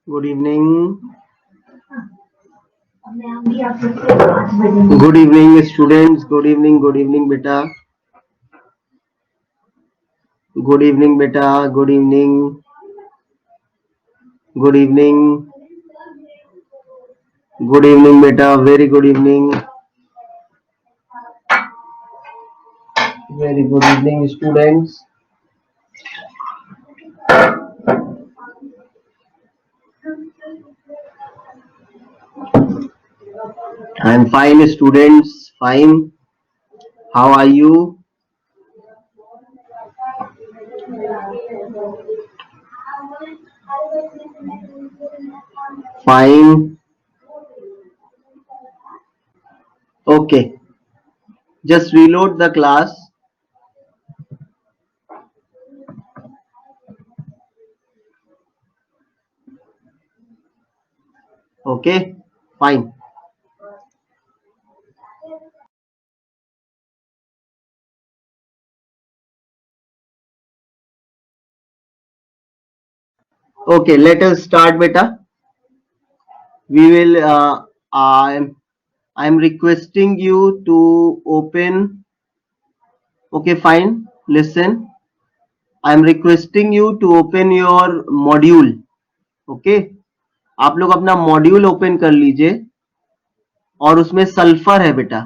Good evening, good evening students, good evening बेटा, good evening बेटा, good evening, good evening, good evening बेटा, very good evening, very good evening students. I am fine students, fine. How are you? Fine. Okay. Just reload the class. Okay. Fine. Okay. Let us start, beta. We will. I am requesting you to open. Okay. Fine. Listen. I am requesting you to open your module. Okay. आप लोग अपना module open कर लीजिए और उसमें sulphur है बेटा.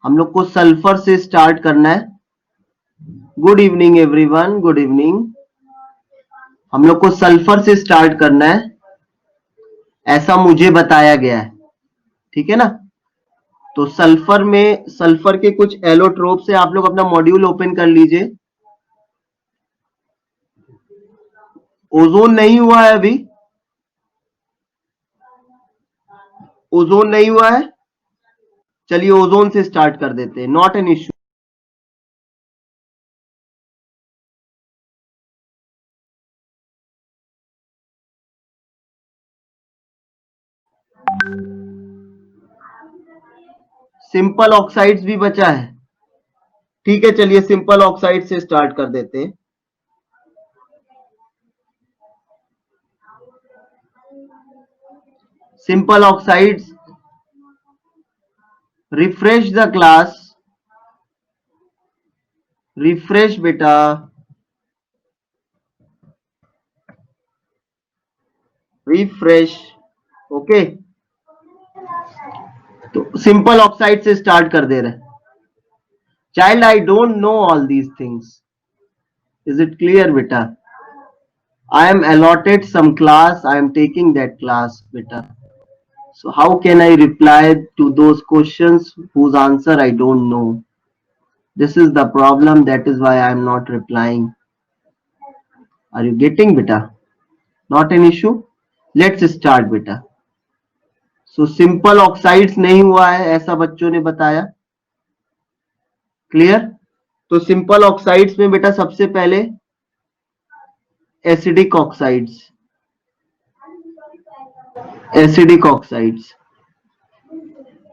हम लोग को सल्फर से स्टार्ट करना है. Good evening everyone, good evening. हम लोग को सल्फर से स्टार्ट करना है, ऐसा मुझे बताया गया है. ठीक है ना. तो सल्फर के कुछ एलोट्रोप से आप लोग अपना मॉड्यूल ओपन कर लीजिए. ओजोन नहीं हुआ है अभी, ओजोन नहीं हुआ है. चलिए ओजोन से स्टार्ट कर देते हैं, not an issue. Simple oxides भी बचा है. ठीक है, चलिए सिंपल ऑक्साइड से स्टार्ट कर देते हैं. Simple oxides, refresh the class, refresh बेटा. रिफ्रेश. ओके. तो सिंपल ऑक्साइड से स्टार्ट कर दे रहे हैं. Child, I don't know all these things. Is it clear बेटा? I am allotted some class, I am taking that class beta. So how can I reply to those questions whose answer I don't know? This is the problem, that is why I am not replying. Are you getting beta? Not an issue. Let's start beta. So simple oxides नहीं हुआ है ऐसा बच्चों ने बताया. Clear? तो simple oxides में बेटा सबसे पहले एसिडिक ऑक्साइड्स, एसिडिक ऑक्साइड्स.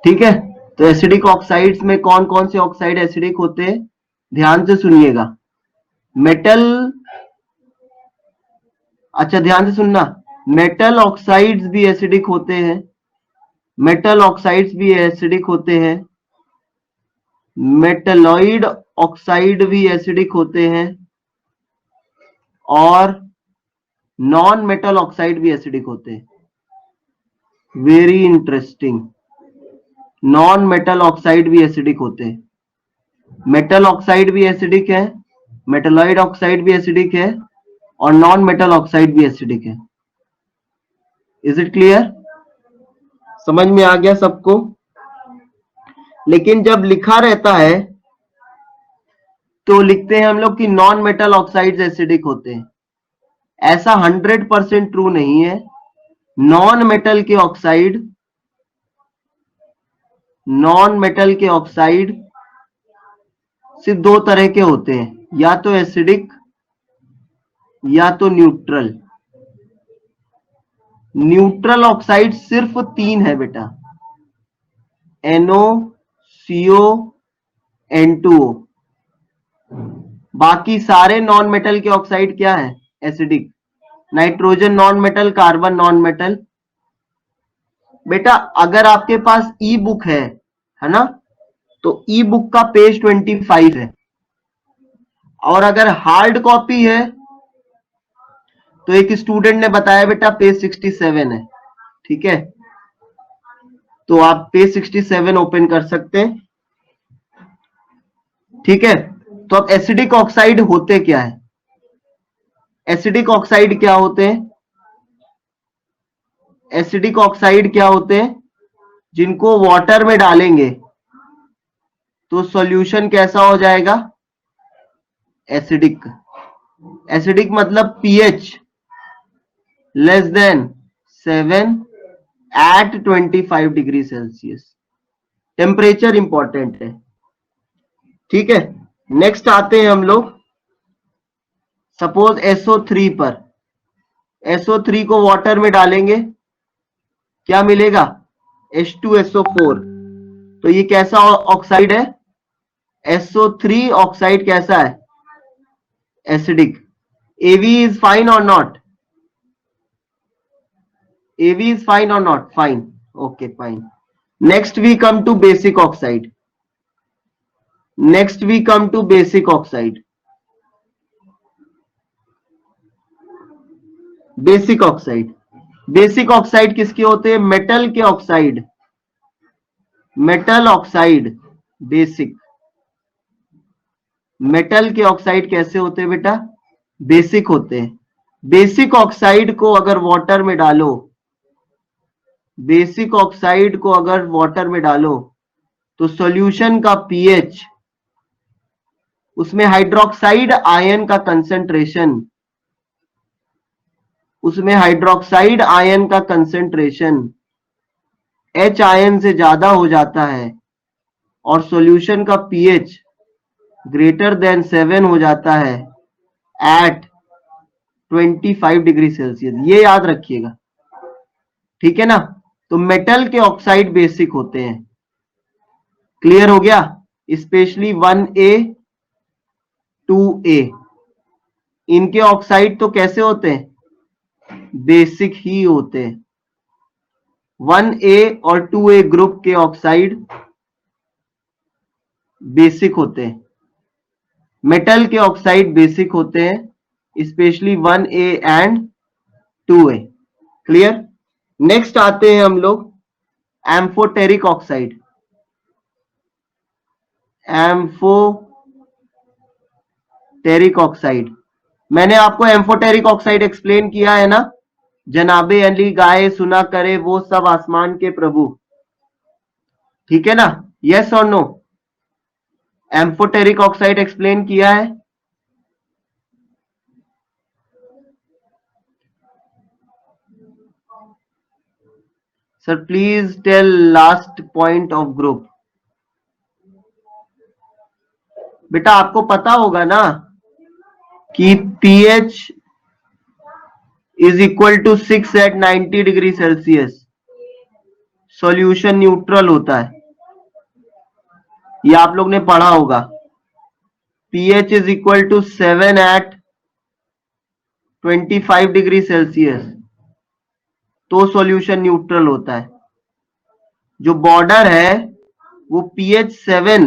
ठीक है. तो एसिडिक ऑक्साइड्स में कौन कौन से ऑक्साइड एसिडिक होते हैं, ध्यान से सुनिएगा. मेटल, अच्छा ध्यान से सुनना, मेटल ऑक्साइड्स भी एसिडिक होते हैं. मेटल ऑक्साइड्स भी एसिडिक होते हैं. मेटलॉइड ऑक्साइड भी एसिडिक होते हैं. और नॉन मेटल ऑक्साइड भी एसिडिक होते हैं. Very interesting. Non metal oxide भी एसिडिक होते हैं. मेटल ऑक्साइड भी एसिडिक है, मेटलॉइड ऑक्साइड भी एसिडिक है, और नॉन मेटल ऑक्साइड भी एसिडिक है. Is it clear? समझ में आ गया सबको? लेकिन जब लिखा रहता है तो लिखते हैं हम लोग कि नॉन मेटल ऑक्साइड्स एसिडिक होते हैं. ऐसा 100% ट्रू नहीं है. नॉन मेटल के ऑक्साइड, नॉन मेटल के ऑक्साइड सिर्फ दो तरह के होते हैं, या तो एसिडिक या तो न्यूट्रल. न्यूट्रल ऑक्साइड सिर्फ 3 है बेटा, NO, CO, N2O। बाकी सारे नॉन मेटल के ऑक्साइड क्या है? Acidic. Nitrogen non metal, carbon non metal. बेटा अगर आपके पास ई बुक है ना, तो ई बुक का पेज 25 है, और अगर हार्ड कॉपी है तो एक स्टूडेंट ने बताया बेटा पेज 67 है। ठीक है, तो आप पेज 67 ओपन कर सकते हैं। ठीक है, तो अब एसिडिक ऑक्साइड होते क्या है? एसिडिक ऑक्साइड क्या होते हैं? एसिडिक ऑक्साइड क्या होते हैं? जिनको वाटर में डालेंगे तो सॉल्यूशन कैसा हो जाएगा? एसिडिक। एसिडिक मतलब pH less than 7 at 25 degree Celsius. Temperature important है। ठीक है, नेक्स्ट आते हैं हम लोग सपोज SO3 पर। SO3 को वाटर में डालेंगे, क्या मिलेगा? H2SO4। तो ये कैसा ऑक्साइड है? SO3 ऑक्साइड कैसा है? एसिडिक। AV इज फाइन और not? AV is fine or not? Fine. Okay, fine. Next we come to basic oxide. Next we come to basic oxide. Basic oxide. Basic oxide किसके होते हैं? Metal के oxide. Metal oxide basic. Metal के oxide कैसे होते हैं बेटा? Basic होते हैं। बेसिक ऑक्साइड को अगर वाटर में डालो, बेसिक ऑक्साइड को अगर वाटर में डालो तो सॉल्यूशन का पीएच, उसमें हाइड्रोक्साइड आयन का कंसेंट्रेशन, उसमें हाइड्रोक्साइड आयन का कंसेंट्रेशन H आयन से ज्यादा हो जाता है और सॉल्यूशन का पीएच ग्रेटर देन 7 हो जाता है एट 25 डिग्री सेल्सियस। ये याद रखिएगा, ठीक है ना। तो मेटल के ऑक्साइड बेसिक होते हैं। क्लियर हो गया? स्पेशली 1A 2A, इनके ऑक्साइड तो कैसे होते हैं? बेसिक ही होते हैं। 1A और 2A ग्रुप के ऑक्साइड बेसिक होते हैं। मेटल के ऑक्साइड बेसिक होते हैं, specially 1A and 2A। Clear? Next आते हैं हम लोग एम्फोटेरिक ऑक्साइड। एम्फोटेरिक ऑक्साइड, मैंने आपको एम्फोटेरिक ऑक्साइड एक्सप्लेन किया है ना। जनाबे अली गाए सुना करे वो सब आसमान के प्रभु। ठीक है ना? यस और नो? एम्फोटेरिक ऑक्साइड एक्सप्लेन किया है। Sir please tell last point of group. बेटा आपको पता होगा ना कि pH is equal to 6 at 90 degree Celsius, solution neutral होता है। ये आप लोग ने पढ़ा होगा। pH is equal to 7 at 25 degree Celsius, तो सॉल्यूशन न्यूट्रल होता है। जो बॉर्डर है वो pH 7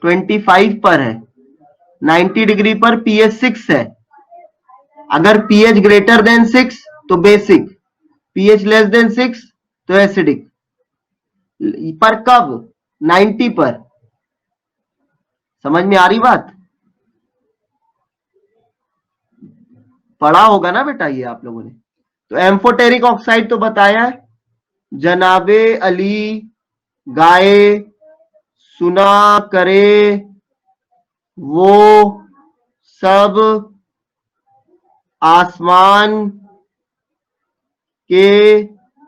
25 पर है, 90 डिग्री पर pH 6 है। अगर pH ग्रेटर देन 6 तो बेसिक, pH लेस देन 6 तो एसिडिक। पर कब? 90 पर। समझ में आ रही बात? पढ़ा होगा ना बेटा ये आप लोगों ने। तो एम्फोटेरिक ऑक्साइड तो बताया है। जनाबे अली गाए सुना करे वो सब आसमान के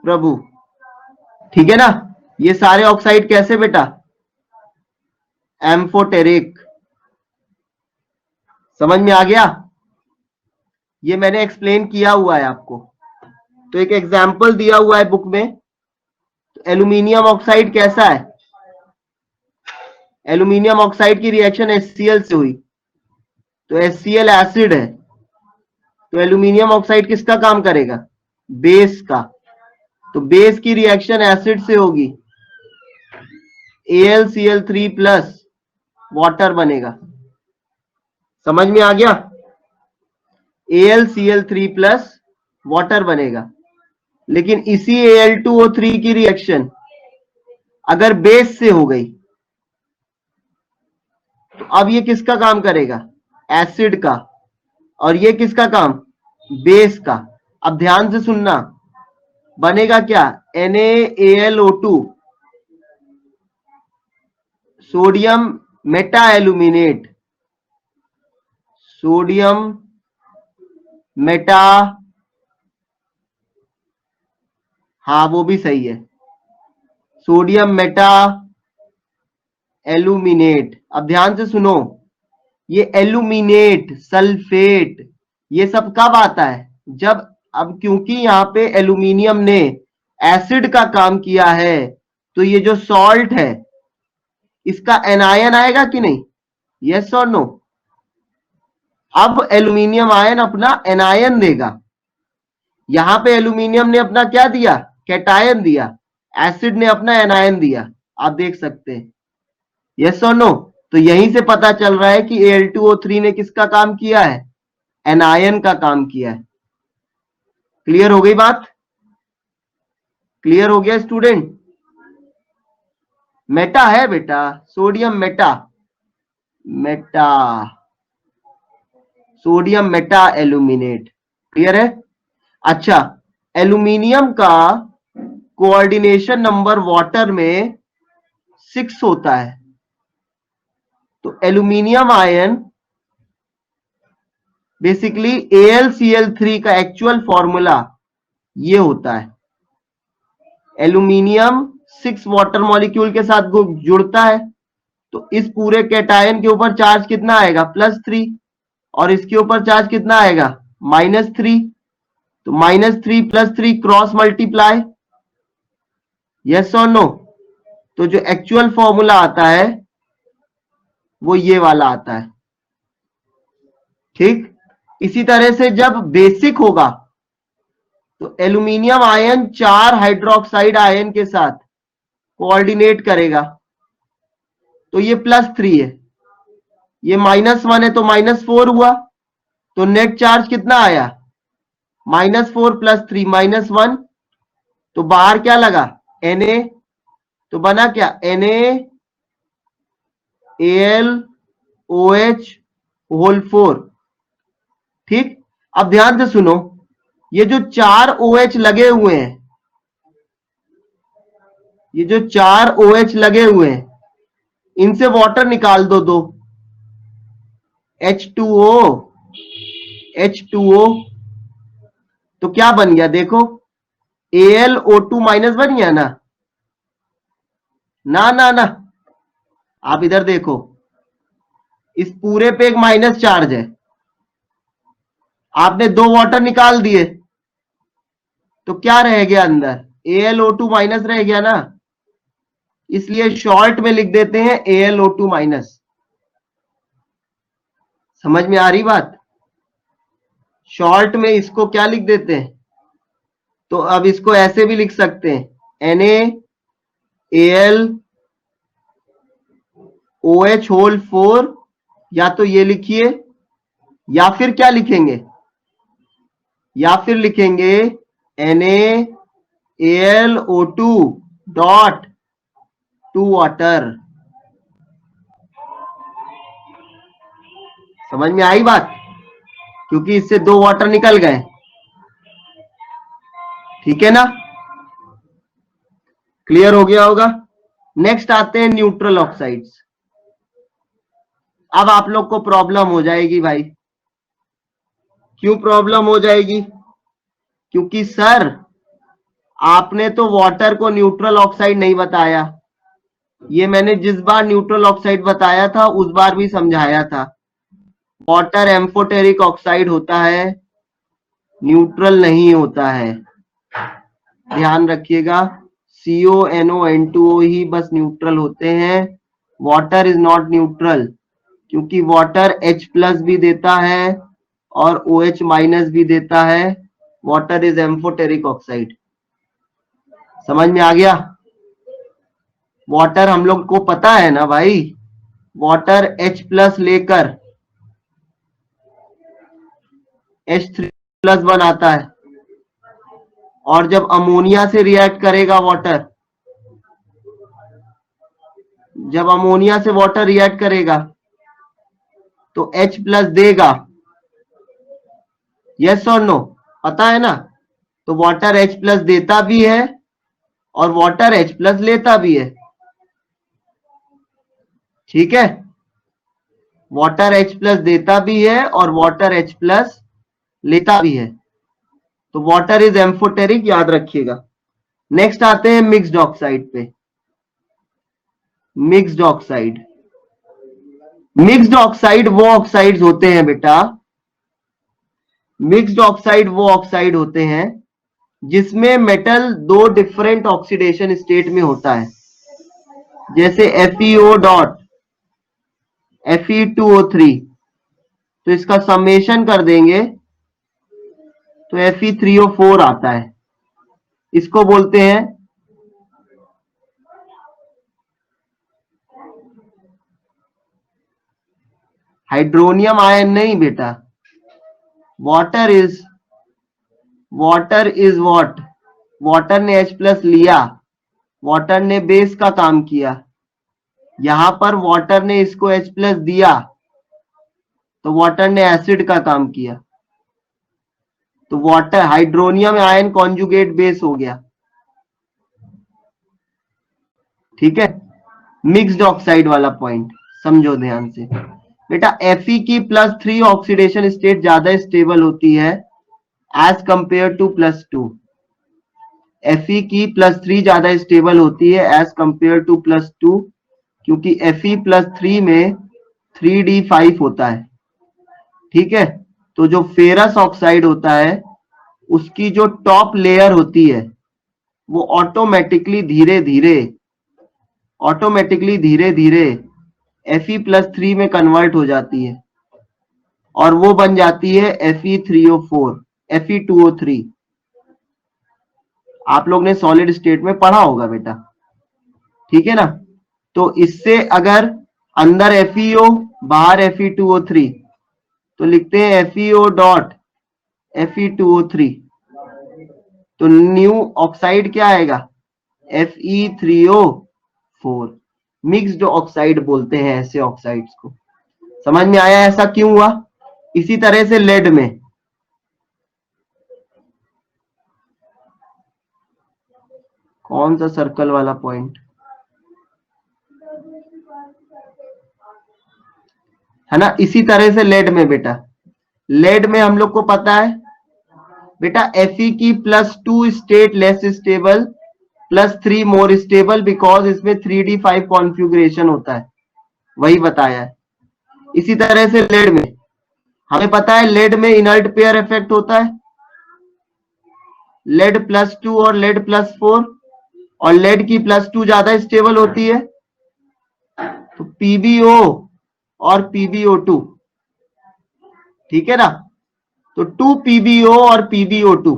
प्रभु। ठीक है ना? ये सारे ऑक्साइड कैसे बेटा? एम्फोटेरिक। समझ में आ गया? ये मैंने एक्सप्लेन किया हुआ है आपको। तो एक एग्जाम्पल दिया हुआ है बुक में। तो एल्यूमिनियम ऑक्साइड कैसा है? एल्यूमिनियम ऑक्साइड की रिएक्शन HCl से हुई, तो HCl एसिड है, तो एल्यूमिनियम ऑक्साइड किसका काम करेगा? बेस का। तो बेस की रिएक्शन एसिड से होगी, AlCl3 प्लस वाटर बनेगा। समझ में आ गया? AlCl3 प्लस वाटर बनेगा। लेकिन इसी Al2O3 की रिएक्शन अगर बेस से हो गई तो अब ये किसका काम करेगा? एसिड का। और ये किसका काम? बेस का। अब ध्यान से सुनना, बनेगा क्या? NaAlO2, sodium Meta aluminate, sodium Meta, हाँ वो भी सही है, सोडियम मेटा एल्यूमिनेट। अब ध्यान से सुनो, ये एल्यूमिनेट, सल्फेट, ये सब कब आता है? जब, अब क्योंकि यहां पे एल्यूमिनियम ने एसिड का काम किया है, तो ये जो सॉल्ट है इसका एनायन आएगा कि नहीं? यस और नो? अब एल्यूमिनियम आयन अपना एनायन देगा। यहां पे एल्यूमिनियम ने अपना क्या दिया? कैटायन दिया। एसिड ने अपना एनायन दिया। आप देख सकते हैं, यस और नो? तो यहीं से पता चल रहा है कि Al2O3 ने किसका काम किया है? एनायन का काम किया है। क्लियर हो गई बात? क्लियर हो गया स्टूडेंट? मेटा है बेटा, sodium Meta, Meta, sodium Meta aluminate. Clear है? अच्छा, एल्यूमिनियम का कोऑर्डिनेशन नंबर वाटर में 6 होता है। तो एल्यूमिनियम आयन बेसिकली AlCl3 का एक्चुअल फॉर्मूला ये होता है। एल्यूमिनियम 6 वाटर मॉलिक्यूल के साथ जुड़ता है, तो इस पूरे कैटायन के ऊपर चार्ज कितना आएगा? +3, और इसके ऊपर चार्ज कितना आएगा? -3। तो -3 + 3 क्रॉस मल्टीप्लाई, यस और नो? तो जो एक्चुअल फॉर्मूला आता है वो ये वाला आता है। ठीक, इसी तरह से जब बेसिक होगा तो एल्यूमिनियम आयन 4 हाइड्रोक्साइड आयन के साथ कोऑर्डिनेट करेगा, तो ये +3 है, ये -1 है, तो -4 हुआ। तो नेट चार्ज कितना आया? -4 + 3 -1। तो बाहर क्या लगा? Na, तो बना क्या? NaAlOH4। ठीक, अब ध्यान से सुनो, ये जो 4 OH लगे हुए हैं, ये जो 4 OH लगे हुए हैं, इनसे वाटर निकाल दो, H2O, H2O, तो क्या बन गया? देखो, AlO2- बन गया ना? ना ना ना, आप इधर देखो, इस पूरे पे एक माइनस चार्ज है, आपने 2 वाटर निकाल दिए, तो क्या रह गया अंदर? AlO2- रह गया ना? इसलिए शॉर्ट में लिख देते हैं AlO2-। समझ में आ रही बात? शॉर्ट में इसको क्या लिख देते हैं? तो अब इसको ऐसे भी लिख सकते हैं, NaAlOH4, या तो ये लिखिए, या फिर क्या लिखेंगे? या फिर लिखेंगे NaAlO2 वाटर। समझ में आई बात? क्योंकि इससे 2 वाटर निकल गए। ठीक है ना? क्लियर हो गया होगा? नेक्स्ट आते हैं न्यूट्रल ऑक्साइड्स। अब आप लोग को प्रॉब्लम हो जाएगी भाई। क्यों प्रॉब्लम हो जाएगी? क्योंकि सर आपने तो वाटर को न्यूट्रल ऑक्साइड नहीं बताया। ये मैंने जिस बार न्यूट्रल ऑक्साइड बताया था उस बार भी समझाया था, वाटर एम्फोटेरिक ऑक्साइड होता है, न्यूट्रल नहीं होता है। ध्यान रखिएगा, CONO N2O ही बस न्यूट्रल होते हैं, वाटर इज नॉट न्यूट्रल, क्योंकि वाटर H प्लस भी देता है और OH माइनस भी देता है। Water is amphoteric oxide. समझ में आ गया? वाटर हम लोग को पता है ना भाई, वाटर H प्लस लेकर H3 प्लस बनाता है, और जब अमोनिया से रिएक्ट करेगा वाटर, जब अमोनिया से वाटर रिएक्ट करेगा तो H प्लस देगा। यस और नो? पता है ना? तो वाटर H प्लस देता भी है और वाटर H प्लस लेता भी है। ठीक है, वाटर H प्लस देता भी है और वाटर H प्लस लेता भी है। तो वाटर इज एम्फोटेरिक, याद रखिएगा। नेक्स्ट आते हैं मिक्स्ड ऑक्साइड पे। मिक्स्ड ऑक्साइड, मिक्स्ड ऑक्साइड वो ऑक्साइड्स होते हैं बेटा, मिक्स्ड ऑक्साइड वो ऑक्साइड होते हैं जिसमें मेटल दो डिफरेंट ऑक्सीडेशन स्टेट में होता है। जैसे FeO डॉट Fe2O3, तो इसका समेशन कर देंगे तो Fe3O4 आता है। इसको बोलते हैं हाइड्रोनियम आयन। नहीं बेटा, वाटर इज व्हाट, वाटर ने H प्लस लिया, वाटर ने बेस का काम किया, यहां पर वाटर ने इसको H प्लस दिया तो वाटर ने एसिड का काम किया। तो water hydronium ion conjugate base हो गया। ठीक है, मिक्स्ड ऑक्साइड वाला पॉइंट समझो ध्यान से बेटा। Fe की +3 ऑक्सीडेशन स्टेट ज्यादा स्टेबल होती है एज कंपेयर टू +2। Fe की +3 ज्यादा स्टेबल होती है एज कंपेयर टू +2, क्योंकि Fe+3 में 3d5 होता है। ठीक है, तो जो फेरस ऑक्साइड होता है उसकी जो टॉप लेयर होती है वो ऑटोमेटिकली धीरे धीरे Fe+3 में कन्वर्ट हो जाती है और वो बन जाती है Fe2O3। आप लोग ने सॉलिड स्टेट में पढ़ा होगा बेटा। ठीक है ना? तो इससे अगर अंदर FeO बाहर Fe2O3, तो लिखते हैं FeO डॉट Fe2O3, तो न्यू ऑक्साइड क्या आएगा? Fe3O4। मिक्स्ड ऑक्साइड बोलते हैं ऐसे ऑक्साइड्स को। समझ में आया ऐसा क्यों हुआ? इसी तरह से लेड में, कौन सा सर्कल वाला पॉइंट है ना, इसी तरह से लेड में बेटा, लेड में हम लोग को पता है बेटा Fe की +2 state less stable, +3 more stable, because इसमें 3d5 कॉन्फ़िगरेशन होता है, वही बताया है। इसी तरह से लेड में हमें पता है, लेड में इनर्ट पेयर इफेक्ट होता है, लेड +2 और लेड +4, और लेड की +2 ज्यादा स्टेबल होती है, तो PbO और PbO2। ठीक है ना? तो 2PbO और PbO2,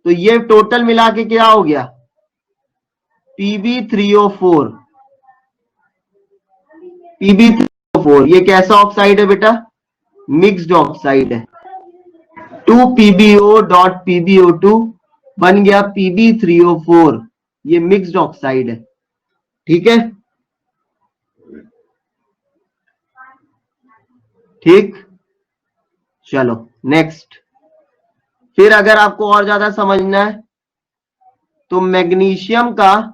तो ये टोटल मिला के क्या हो गया? Pb3O4। Pb3O4 ये कैसा ऑक्साइड है बेटा? मिक्स्ड ऑक्साइड है। 2PbO डॉट PbO2 बन गया Pb3O4। ये मिक्स्ड ऑक्साइड है। ठीक है, ठीक, चलो नेक्स्ट। फिर अगर आपको और ज्यादा समझना है तो मैग्नीशियम का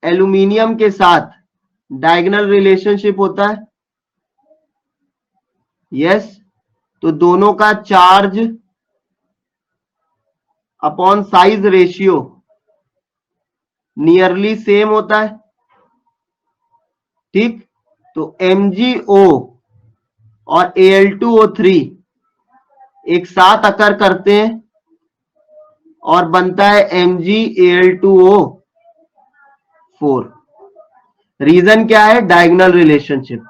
एल्यूमिनियम के साथ डायगोनल रिलेशनशिप होता है। यस, तो दोनों का charge upon size ratio nearly same होता है। ठीक, तो MgO और Al2O3 एक साथ अकर करते हैं और बनता है MgAl2O4। रीजन क्या है? Diagonal relationship.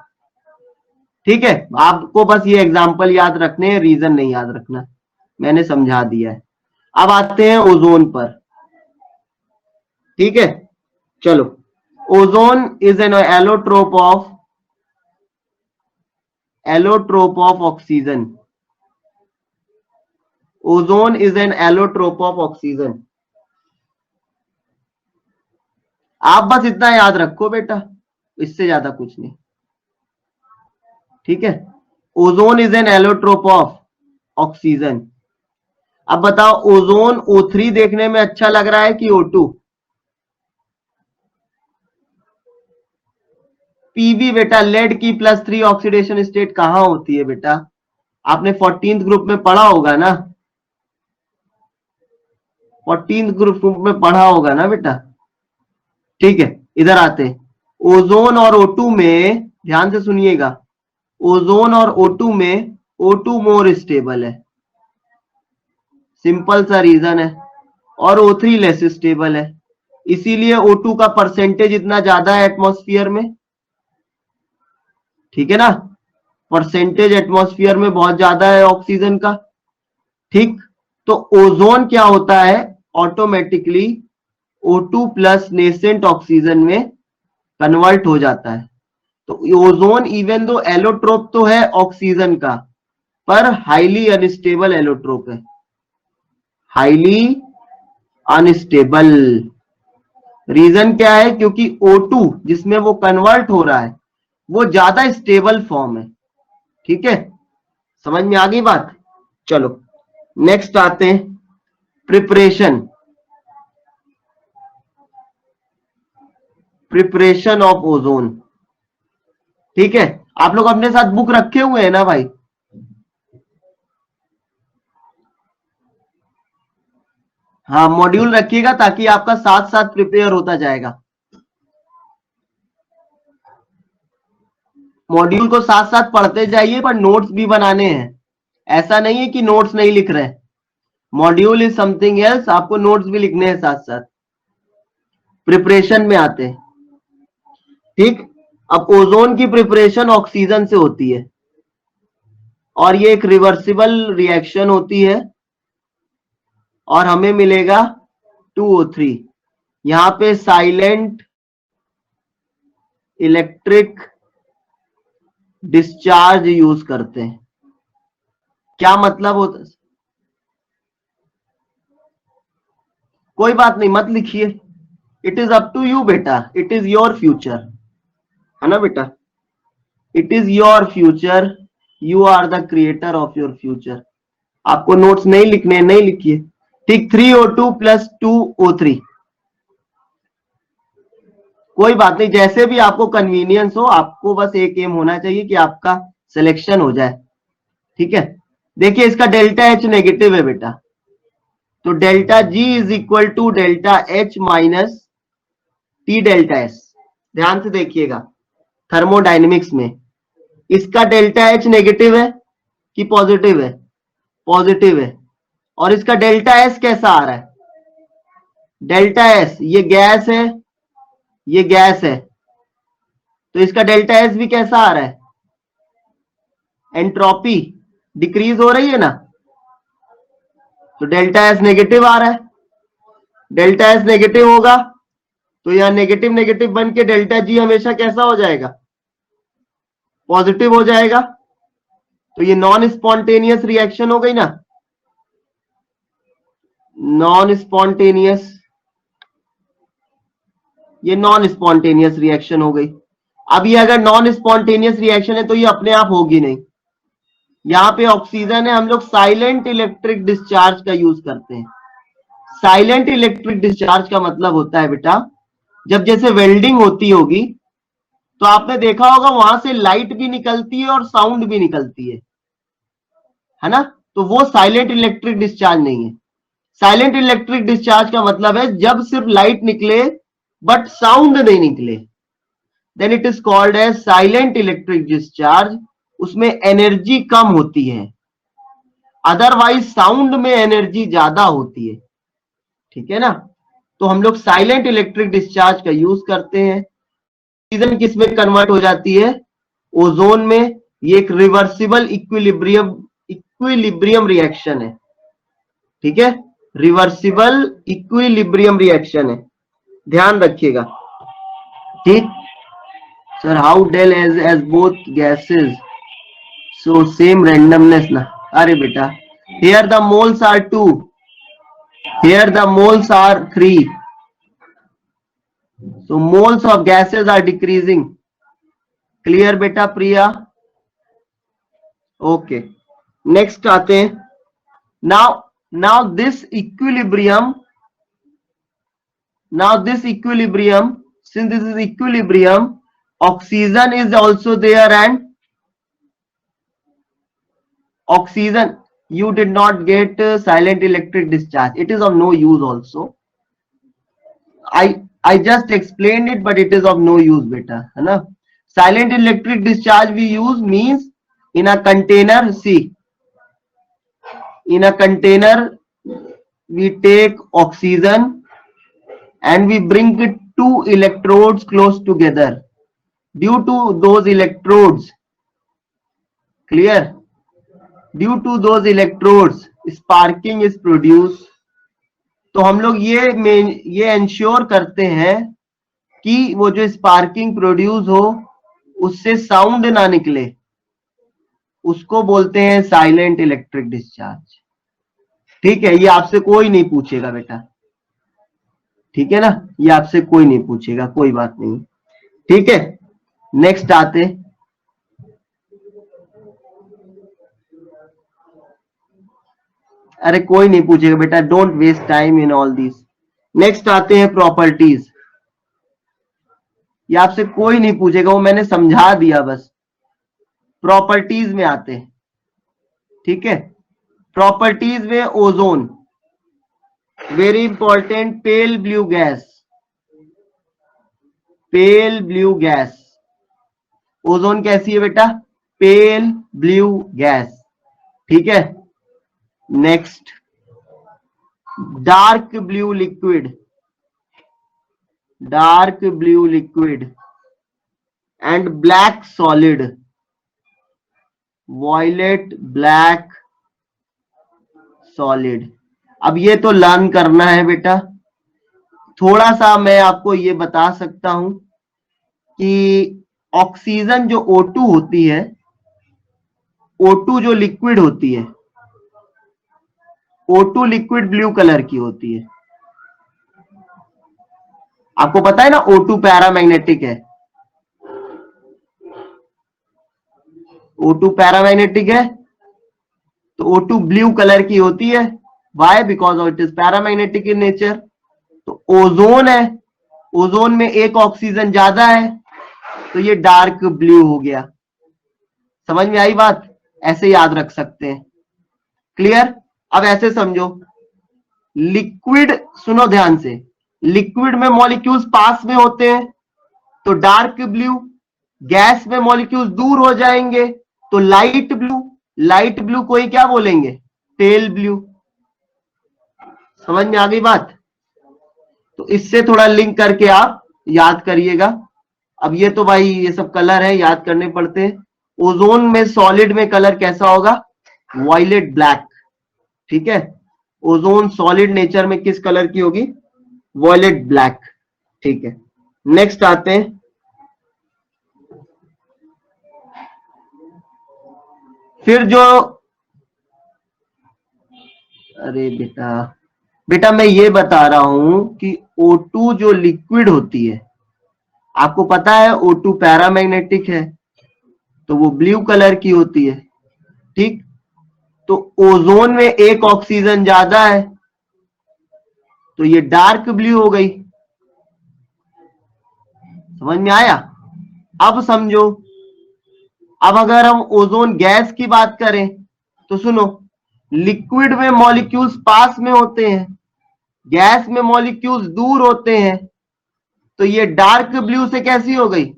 ठीक है, आपको बस ये एग्जांपल याद रखने हैं, रीजन नहीं याद रखना, मैंने समझा दिया है। अब आते हैं ओजोन पर। ठीक है, चलो। Ozone is an allotrope of oxygen. Ozone is an allotrope of oxygen. आप बस इतना याद रखो बेटा, इससे ज्यादा कुछ नहीं। ठीक है, ozone is an allotrope of oxygen. अब बताओ, ओजोन O3 देखने में अच्छा लग रहा है कि O2? पीबी बेटा, लेड की +3 ऑक्सीडेशन स्टेट कहां होती है बेटा? आपने 14th ग्रुप में पढ़ा होगा ना, 14th ग्रुप में पढ़ा होगा ना बेटा। ठीक है, इधर आते हैं। ओजोन और O2 में, ध्यान से सुनिएगा, ओजोन और O2 में O2 मोर स्टेबल है, सिंपल सा रीजन है, और O3 लेस स्टेबल है, इसीलिए O2 का परसेंटेज इतना ज्यादा है एटमॉस्फेयर में। ठीक है ना, परसेंटेज एटमॉस्फेयर में बहुत ज्यादा है ऑक्सीजन का। ठीक, तो ओजोन क्या होता है, automatically O2 plus nascent oxygen में कन्वर्ट हो जाता है। तो ओजोन इवन दो एलोट्रोप तो है ऑक्सीजन का, पर हाईली अनस्टेबल एलोट्रोप है, हाईली अनस्टेबल। रीजन क्या है? क्योंकि O2 जिसमें वो कन्वर्ट हो रहा है वो ज्यादा स्टेबल फॉर्म है। ठीक है, समझ में आ गई बात? चलो नेक्स्ट आते हैं, प्रिपरेशन। Preparation of ozone. ठीक है, आप लोग अपने साथ बुक रखे हुए हैं ना भाई? हाँ, मॉड्यूल रखिएगा ताकि आपका साथ साथ प्रिपेयर होता जाएगा। मॉड्यूल को साथ साथ पढ़ते जाइए, पर नोट्स भी बनाने हैं। ऐसा नहीं है कि नोट्स नहीं लिख रहे। मॉड्यूल इज समथिंग एल्स, आपको नोट्स भी लिखने हैं साथ साथ। प्रिपरेशन में आते हैं। ठीक, अब ओजोन की प्रिपरेशन ऑक्सीजन से होती है, और ये एक रिवर्सिबल रिएक्शन होती है, और हमें मिलेगा 2O3। यहां पे साइलेंट इलेक्ट्रिक डिस्चार्ज यूज करते हैं। क्या मतलब होता है? कोई बात नहीं, मत लिखिए, it is up to you बेटा, इट इज योर फ्यूचर, है ना बेटा? It is your future, you are the creator of your future. आपको नोट्स नहीं लिखने, नहीं लिखिए। ठीक, 3O2 प्लस 2O3। कोई बात नहीं, जैसे भी आपको कन्वीनियंस हो, आपको बस एक एम होना चाहिए कि आपका सिलेक्शन हो जाए। ठीक है, देखिए इसका डेल्टा H नेगेटिव है बेटा, तो delta G is equal to delta H minus T delta S। ध्यान से देखिएगा, थर्मोडाइनमिक्स में इसका डेल्टा H नेगेटिव है कि पॉजिटिव है? पॉजिटिव है। और इसका डेल्टा S कैसा आ रहा है? डेल्टा S, ये गैस है, ये गैस है, तो इसका डेल्टा S भी कैसा आ रहा है? एंट्रोपी डिक्रीज हो रही है ना, तो डेल्टा S नेगेटिव आ रहा है। डेल्टा S नेगेटिव होगा तो यहां नेगेटिव नेगेटिव बन के डेल्टा G हमेशा कैसा हो जाएगा? पॉजिटिव हो जाएगा। तो ये नॉन स्पॉन्टेनियस रिएक्शन हो गई ना, नॉन स्पॉन्टेनियस, ये नॉन स्पॉन्टेनियस रिएक्शन हो गई। अब ये अगर नॉन स्पॉन्टेनियस रिएक्शन है तो ये अपने आप होगी नहीं। यहाँ पे ऑक्सीजन है, हम लोग साइलेंट इलेक्ट्रिक डिस्चार्ज का यूज करते हैं। साइलेंट इलेक्ट्रिक डिस्चार्ज का मतलब होता है बेटा, जब जैसे वेल्डिंग होती होगी तो आपने देखा होगा वहां से लाइट भी निकलती है और साउंड भी निकलती है ना? तो वो साइलेंट इलेक्ट्रिक डिस्चार्ज नहीं है। साइलेंट इलेक्ट्रिक डिस्चार्ज का मतलब है जब सिर्फ लाइट निकले बट साउंड नहीं निकले, then it is called as silent electric discharge. उसमें एनर्जी कम होती है, अदरवाइज साउंड में एनर्जी ज्यादा होती है। ठीक है ना, तो हम लोग साइलेंट इलेक्ट्रिक डिस्चार्ज का यूज करते हैं। ऑक्सीजन किस में कन्वर्ट हो जाती है? ओजोन में। ये एक रिवर्सिबल इक्विलिब्रियम रिएक्शन है, ठीक है, रिवर्सिबल इक्विलिब्रियम रिएक्शन है, ध्यान रखिएगा। ठीक sir, how del S both gases so same randomness ना? अरे बेटा, here the moles are 2, here the moles are 3, so moles of gases are decreasing. Clear बेटा प्रिया? ओके, नेक्स्ट आते हैं। Now this equilibrium, since this is equilibrium, oxygen is also there, and oxygen, you did not get silent electric discharge. It is of no use also. I just explained it, but it is of no use beta, है ना? Silent electric discharge we use means in a container. See, in a container we take oxygen and we bring two electrodes close together. Due to those electrodes, clear, due to those electrodes sparking is produced. तो हम लोग ये ensure करते हैं कि वो जो sparking produce हो उससे साउंड ना निकले, उसको बोलते हैं साइलेंट इलेक्ट्रिक डिस्चार्ज। ठीक है, ये आपसे कोई नहीं पूछेगा बेटा, ठीक है ना, ये आपसे कोई नहीं पूछेगा, कोई बात नहीं। ठीक है, नेक्स्ट आते, अरे कोई नहीं पूछेगा बेटा, don't waste time in all this. Next आते हैं प्रॉपर्टीज, ये आपसे कोई नहीं पूछेगा, वो मैंने समझा दिया बस। प्रॉपर्टीज में आते हैं, ठीक है, प्रॉपर्टीज में ozone, very important, pale blue gas, pale blue gas, ozone कैसी है बेटा? पेल ब्लू गैस, ठीक है। Next, dark blue liquid, dark blue liquid and black solid, violet black solid. अब ये तो लर्न करना है बेटा। थोड़ा सा मैं आपको ये बता सकता हूं कि ऑक्सीजन जो O2 होती है, O2 जो लिक्विड होती है, O2 लिक्विड ब्लू कलर की होती है। आपको पता है ना O2 पैरामैग्नेटिक है, O2 पैरामैग्नेटिक है, तो O2 ब्लू कलर की होती है। Why? Because it is paramagnetic in nature. तो ओजोन है, ओजोन में एक ऑक्सीजन ज्यादा है, तो ये डार्क ब्लू हो गया। समझ में आई बात? ऐसे याद रख सकते हैं। क्लियर? अब ऐसे समझो, लिक्विड, सुनो ध्यान से, लिक्विड में मॉलिक्यूल्स पास में होते हैं तो डार्क ब्लू, गैस में मॉलिक्यूल्स दूर हो जाएंगे तो लाइट ब्लू, लाइट ब्लू को ही क्या बोलेंगे? Pale blue. समझ में आ गई बात? तो इससे थोड़ा लिंक करके आप याद करिएगा। अब ये तो भाई ये सब कलर है, याद करने पड़ते हैं। ओजोन में सॉलिड में कलर कैसा होगा? वॉयलेट ब्लैक, ठीक है। ओजोन सॉलिड नेचर में किस कलर की होगी? वॉयलेट ब्लैक, ठीक है। नेक्स्ट आते हैं, फिर जो, अरे बेटा, बेटा मैं ये बता रहा हूं कि O2 जो लिक्विड होती है, आपको पता है O2 पैरामैग्नेटिक है तो वो ब्लू कलर की होती है, ठीक। तो ओजोन में एक ऑक्सीजन ज्यादा है तो ये डार्क ब्लू हो गई। समझ में आया? अब समझो, अब अगर हम ओजोन गैस की बात करें तो सुनो, लिक्विड में मॉलिक्यूल्स पास में होते हैं, गैस में मॉलिक्यूल्स दूर होते हैं, तो ये डार्क ब्लू से कैसी हो गई?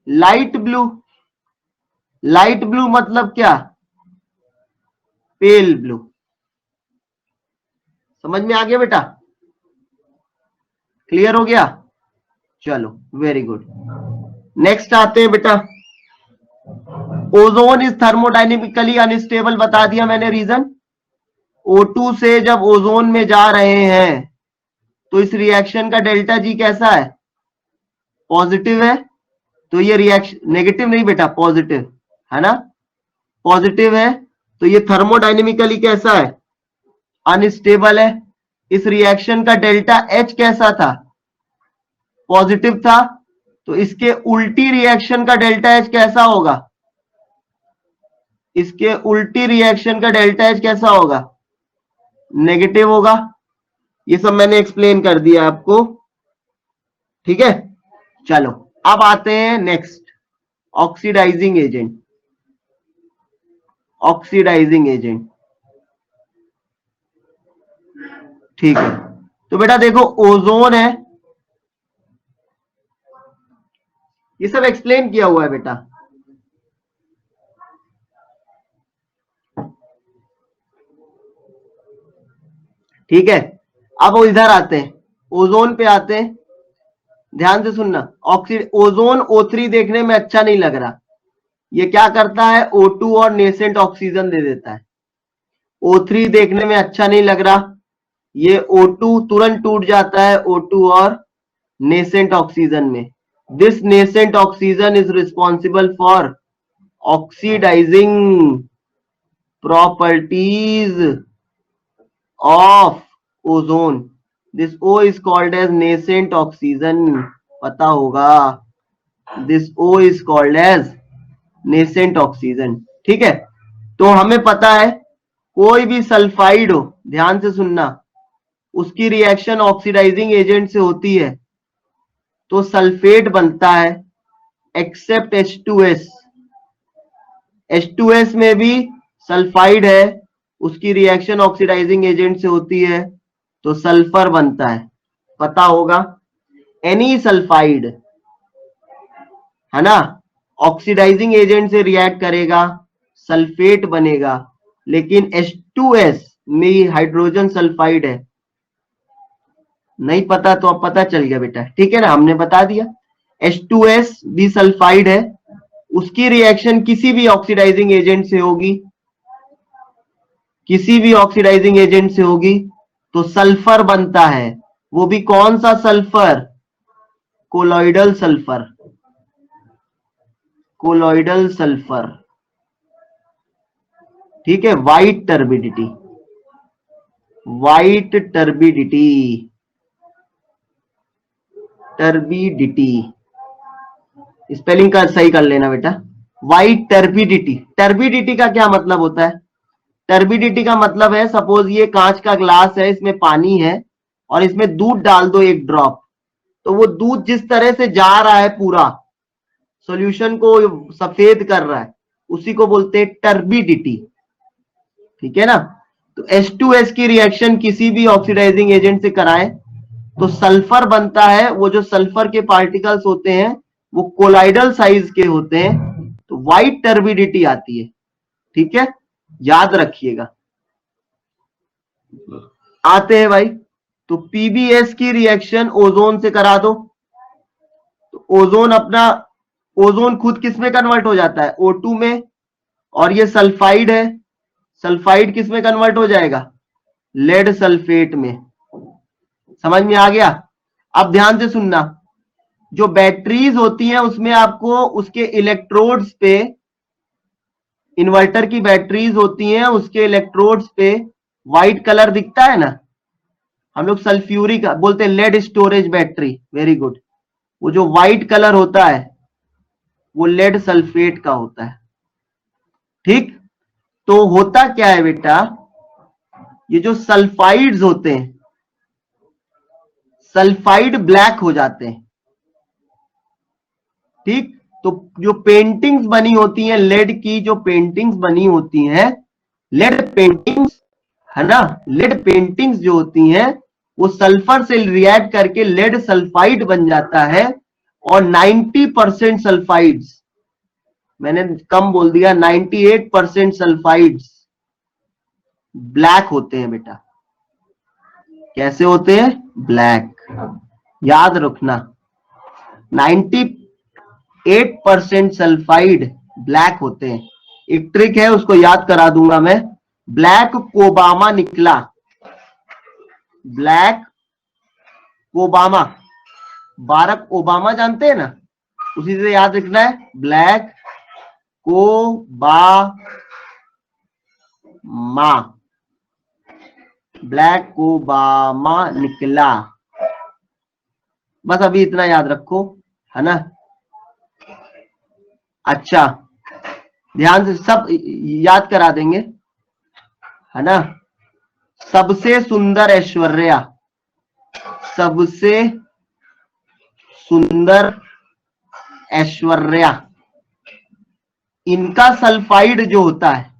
Light blue. लाइट ब्लू मतलब क्या? Pale blue. समझ में आ गया बेटा? क्लियर हो गया? चलो वेरी गुड। नेक्स्ट आते हैं बेटा, ओजोन इज थर्मोडाइनेमिकली अनस्टेबल, बता दिया मैंने रीजन। O2 से जब ओजोन में जा रहे हैं तो इस रिएक्शन का डेल्टा जी कैसा है, पॉजिटिव है। तो ये रिएक्शन नेगेटिव नहीं बेटा, पॉजिटिव है ना, पॉजिटिव है। तो ये थर्मोडाइनेमिकली कैसा है, अनस्टेबल है। इस रिएक्शन का डेल्टा एच कैसा था, पॉजिटिव था। तो इसके उल्टी रिएक्शन का डेल्टा एच कैसा होगा, इसके उल्टी रिएक्शन का डेल्टा एच कैसा होगा, नेगेटिव होगा। ये सब मैंने एक्सप्लेन कर दिया आपको, ठीक है। चलो अब आते हैं next, oxidizing agent. Oxidizing agent, ठीक है। तो बेटा देखो, ओजोन है, ये सब एक्सप्लेन किया हुआ है बेटा। ठीक है, अब वो इधर आते हैं, ओजोन पे आते हैं। ध्यान से सुनना, ओजोन O3 देखने में अच्छा नहीं लग रहा, ये क्या करता है, O2 और नेसेंट ऑक्सीजन दे देता है। O3 देखने में अच्छा नहीं लग रहा, ये O2 तुरंत टूट जाता है O2 और नेसेंट ऑक्सीजन में। This nascent oxygen is responsible for oxidizing properties of ozone. This O is called as nascent oxygen, पता होगा, this O is called as nascent oxygen, ठीक है। तो हमें पता है कोई भी सल्फाइड हो, ध्यान से सुनना, उसकी रिएक्शन ऑक्सीडाइजिंग एजेंट से होती है तो सल्फेट बनता है, एक्सेप्ट H2S। H2S में भी सल्फाइड है, उसकी रिएक्शन ऑक्सीडाइजिंग एजेंट से होती है तो सल्फर बनता है, पता होगा। एनी सल्फाइड है ना, ऑक्सीडाइजिंग एजेंट से रिएक्ट करेगा, सल्फेट बनेगा। लेकिन H2S में हाइड्रोजन सल्फाइड है, नहीं पता तो अब पता चल गया बेटा, ठीक है ना, हमने बता दिया। H2S भी सल्फाइड है, उसकी रिएक्शन किसी भी ऑक्सीडाइजिंग एजेंट से होगी, किसी भी ऑक्सीडाइजिंग एजेंट से होगी तो सल्फर बनता है। वो भी कौन सा sulphur, colloidal sulphur, colloidal sulphur, ठीक है। White turbidity, white turbidity, turbidity spelling का सही कर लेना बेटा, वाइट टर्बिडिटी। टर्बिडिटी का क्या मतलब होता है, टर्बिडिटी का मतलब है, सपोज ये कांच का ग्लास है, इसमें पानी है और इसमें दूध डाल दो एक ड्रॉप, तो वो दूध जिस तरह से जा रहा है पूरा सॉल्यूशन को सफेद कर रहा है, उसी को बोलते हैं टर्बिडिटी, ठीक है ना। तो H2S की रिएक्शन किसी भी ऑक्सीडाइजिंग एजेंट से कराएं तो सल्फर बनता है। वो जो सल्फर के पार्टिकल्स होते हैं वो कोलाइडल साइज के होते हैं, तो व्हाइट टर्बिडिटी आती है, ठीक है, याद रखिएगा। आते हैं भाई, तो PbS की रिएक्शन ओजोन से करा दो, तो ओजोन अपना, ओजोन खुद किस में कन्वर्ट हो जाता है, O2 में, और ये सल्फाइड है, सल्फाइड किस में कन्वर्ट हो जाएगा, लेड सल्फेट में। समझ में आ गया। अब ध्यान से सुनना, जो बैटरीज होती हैं उसमें आपको उसके इलेक्ट्रोड्स पे, इन्वर्टर की बैटरीज होती हैं उसके इलेक्ट्रोड्स पे व्हाइट कलर दिखता है ना, हम लोग सल्फ्यूरिक बोलते हैं, lead storage battery, very good. वो जो व्हाइट कलर होता है वो लेड सल्फेट का होता है, ठीक। तो होता क्या है बेटा, ये जो सल्फाइड्स होते हैं, सल्फाइड ब्लैक हो जाते हैं, ठीक। तो जो पेंटिंग्स बनी होती हैं लेड की, जो पेंटिंग्स बनी होती हैं, लेड पेंटिंग्स है ना, लेड पेंटिंग्स जो होती हैं वो सल्फर से रिएक्ट करके लेड सल्फाइड बन जाता है। और 90% सल्फाइड्स, मैंने कम बोल दिया, 98% सल्फाइड्स ब्लैक होते हैं बेटा। कैसे होते हैं, ब्लैक, याद रखना। 98% सल्फाइड ब्लैक होते हैं। एक ट्रिक है, उसको याद करा दूंगा मैं। ब्लैक कोबामा निकला, ब्लैक कोबामा, बारक ओबामा जानते हैं ना, उसी से याद रखना है। ब्लैक कोबामा, ब्लैक कोबामा निकला, बस अभी इतना याद रखो, है ना। अच्छा, ध्यान से सब याद करा देंगे, है ना। सबसे सुंदर ऐश्वर्या, सबसे सुंदर ऐश्वर्या, इनका सल्फाइड जो होता है,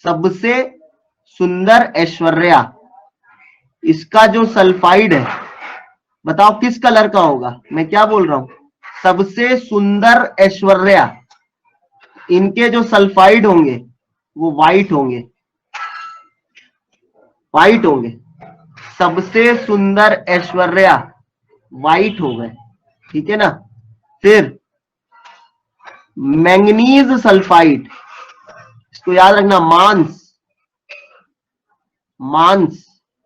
सबसे सुंदर ऐश्वर्या, इसका जो सल्फाइड है, बताओ किस कलर का होगा। मैं क्या बोल रहा हूं, सबसे सुंदर ऐश्वर्या, इनके जो सल्फाइड होंगे वो व्हाइट होंगे, व्हाइट होंगे। सबसे सुंदर ऐश्वर्या व्हाइट हो गए, ठीक है ना। फिर मैंगनीज सल्फाइड, इसको याद रखना, मांस, मांस,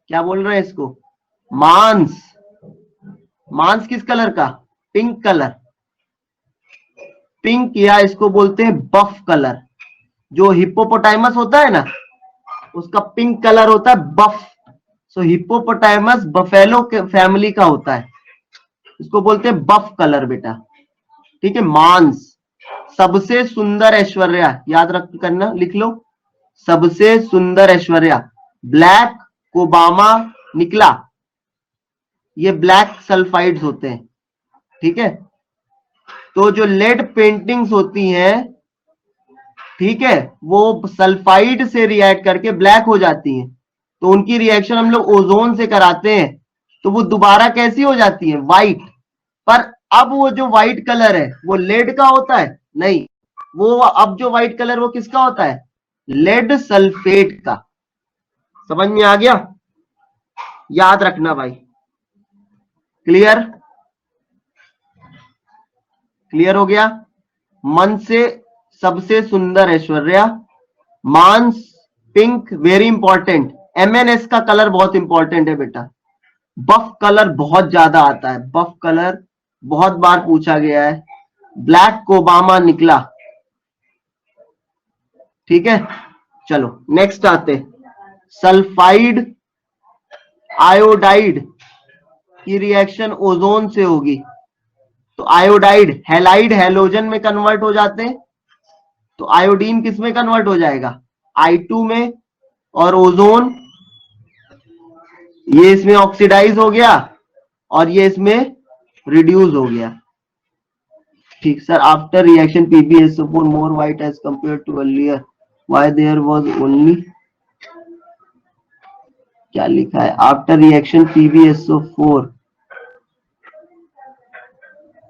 क्या बोल रहे हैं इसको, मांस, मांस किस कलर का, पिंक कलर, पिंक, या इसको बोलते हैं बफ कलर। जो हिप्पोपोटामस होता है ना, उसका पिंक कलर होता है बफ। सो हिप्पोपोटामस बफेलो के फैमिली का होता है, इसको बोलते हैं बफ कलर बेटा, ठीक है। मांस, सबसे सुंदर ऐश्वर्या, याद रख करना, लिख लो, सबसे सुंदर ऐश्वर्या, ब्लैक कोबामा निकला, ये ब्लैक सल्फाइड्स होते हैं, ठीक है। तो जो लेड पेंटिंग्स होती हैं, ठीक है, वो सल्फाइड से रिएक्ट करके ब्लैक हो जाती हैं, तो उनकी रिएक्शन हम लोग ओजोन से कराते हैं, तो वो दोबारा कैसी हो जाती है, व्हाइट। पर अब वो जो व्हाइट कलर है वो लेड का होता है, नहीं, वो अब जो व्हाइट कलर वो किसका होता है, लेड सल्फेट का। समझ में आ गया, याद रखना भाई, क्लियर, क्लियर हो गया। मन से सबसे सुंदर ऐश्वर्या, मांस पिंक, वेरी इंपॉर्टेंट, एमएनएस का कलर बहुत इंपॉर्टेंट है बेटा, बफ कलर बहुत ज्यादा आता है, बफ कलर बहुत बार पूछा गया है, ब्लैक कोबामा निकला, ठीक है। चलो नेक्स्ट आते, सल्फाइड आयोडाइड की रिएक्शन ओजोन से होगी, तो आयोडाइड हैलाइड हैलोजन में कन्वर्ट हो जाते हैं, तो आयोडीन किस में कन्वर्ट हो जाएगा, I2 में, और ओजोन ये इसमें ऑक्सीडाइज हो गया और ये इसमें रिड्यूस हो गया, ठीक sir. After reaction PbSO4 more white as compare to earlier, why there was only, क्या लिखा है, after reaction PbSO4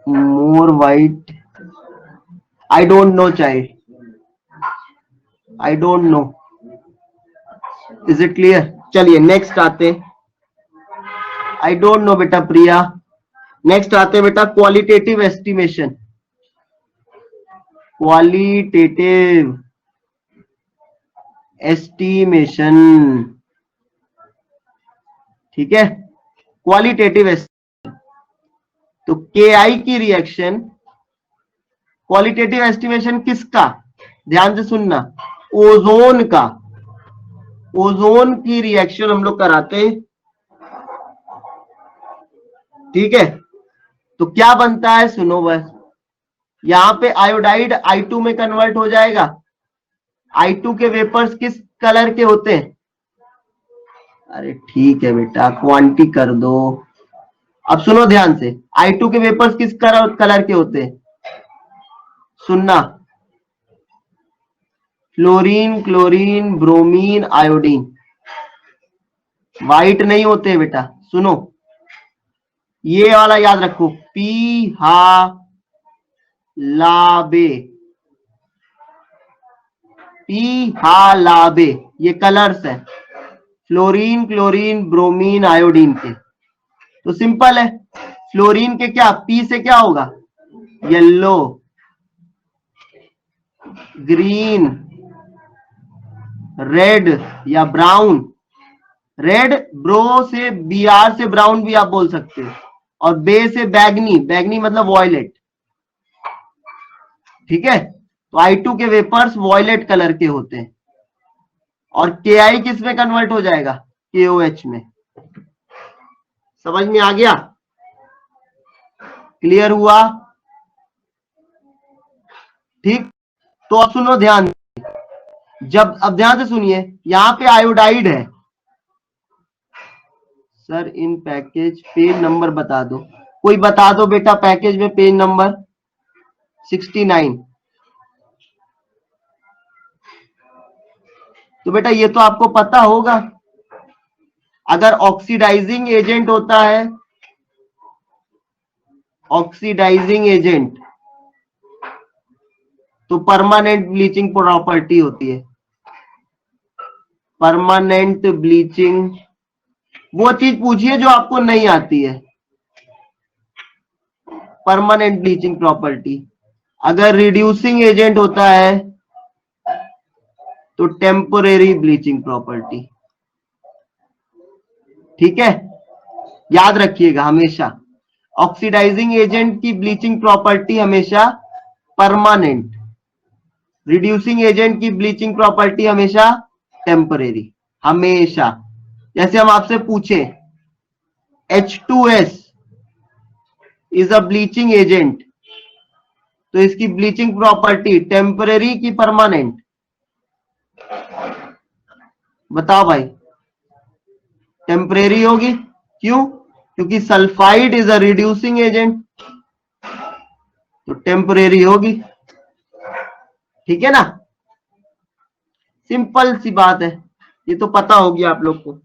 more white, I don't know child, I don't know, is it clear. चलिए नेक्स्ट आते, I don't no बेटा प्रिया। Next आते बेटा qualitative estimation, qualitative estimation, ठीक है, क्वालिटेटिव एस्टिमेशन। तो KI की रिएक्शन, क्वालिटेटिव एस्टिमेशन किसका, ध्यान से सुनना, ओजोन का, ओजोन की रिएक्शन हम लोग कराते हैं, ठीक है। तो क्या बनता है, सुनो बस, यहां पे आयोडाइड I2 में कन्वर्ट हो जाएगा, I2 के वेपर्स किस कलर के होते हैं, अरे ठीक है बेटा क्वांटी कर दो। अब सुनो ध्यान से, I2 के वेपर्स किस कलर के होते हैं, सुनना, fluorine, chlorine, bromine, iodine, white नहीं होते बेटा, सुनो, ये वाला याद रखो, पी हा लाबे, पी हा लाबे, ये कलर्स है, फ्लोरीन, क्लोरीन, ब्रोमीन, आयोडीन के। तो सिंपल है, फ्लोरीन के क्या, पी से क्या होगा, येलो, ग्रीन, रेड या ब्राउन। रेड, ब्रो से बीआर से ब्राउन भी आप बोल सकते हो, और बे से बैगनी, बैगनी मतलब वॉयलेट। ठीक है, तो I2 के वेपर्स वॉयलेट कलर के होते हैं, और KI किस में कन्वर्ट हो जाएगा, KOH में। समझ में आ गया, क्लियर हुआ। ठीक, तो अब सुनो ध्यान, जब, अब ध्यान से सुनिए, यहां पे आयोडाइड है। सर इन पैकेज पेज नंबर बता दो, कोई बता दो बेटा, पैकेज में पेज नंबर 69। तो बेटा ये तो आपको पता होगा, अगर ऑक्सीडाइजिंग एजेंट होता है, ऑक्सीडाइजिंग एजेंट, तो परमानेंट ब्लीचिंग प्रॉपर्टी होती है। परमानेंट ब्लीचिंग, वो चीज पूछिए जो आपको नहीं आती है। परमानेंट ब्लीचिंग प्रॉपर्टी, अगर रिड्यूसिंग एजेंट होता है तो टेम्पोरेरी ब्लीचिंग प्रॉपर्टी। ठीक है, याद रखिएगा हमेशा, ऑक्सीडाइजिंग एजेंट की ब्लीचिंग प्रॉपर्टी हमेशा परमानेंट, रिड्यूसिंग एजेंट की ब्लीचिंग प्रॉपर्टी हमेशा टेम्परेरी, हमेशा। जैसे हम आपसे पूछे H2S is a bleaching agent, तो इसकी ब्लीचिंग प्रॉपर्टी टेम्परेरी की परमानेंट, बताओ भाई, टेम्परेरी होगी। क्यों, क्योंकि sulphide is a reducing agent, तो टेम्परेरी होगी। ठीक है ना, सिंपल सी बात है, ये तो पता होगी आप लोग को।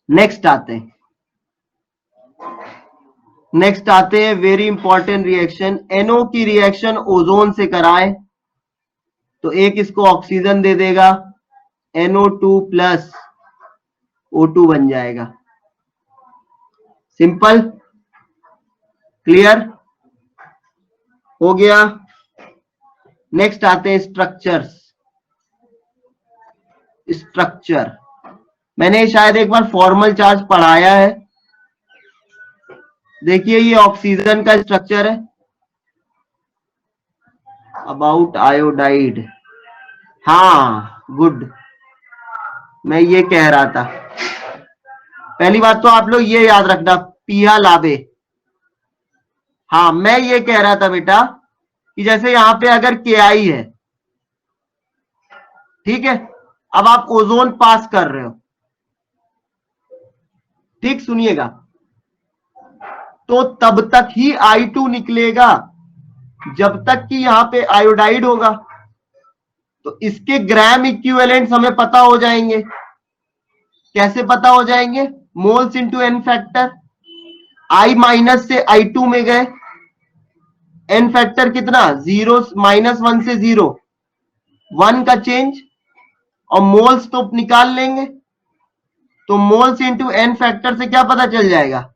नेक्स्ट आते हैं, वेरी इंपॉर्टेंट रिएक्शन, NO की रिएक्शन ओजोन से कराए तो एक इसको ऑक्सीजन दे देगा, NO2 प्लस O2 बन जाएगा। सिंपल, क्लियर हो गया। नेक्स्ट आते हैं स्ट्रक्चर्स। स्ट्रक्चर मैंने शायद एक बार फॉर्मल चार्ज पढ़ाया है। देखिए ये ऑक्सीजन का स्ट्रक्चर है, अबाउट आयोडाइड। हाँ गुड, मैं ये कह रहा था। पहली बात तो आप लोग ये याद रखना, पिया लाबे। हाँ मैं ये कह रहा था बेटा कि जैसे यहां पे अगर KI है, ठीक है, अब आप ओजोन पास कर रहे हो, ठीक सुनिएगा, तो तब तक ही I2 निकलेगा जब तक कि यहां पे आयोडाइड होगा। तो इसके ग्राम इक्विवेलेंट्स हमें पता हो जाएंगे। कैसे पता हो जाएंगे, moles into n factor, I minus से I2 में गए, एन फैक्टर कितना, 0 -1 से 0, 1 का चेंज, और मोल्स तो निकाल लेंगे, तो मोल्स इंटू एन फैक्टर से क्या पता चल जाएगा,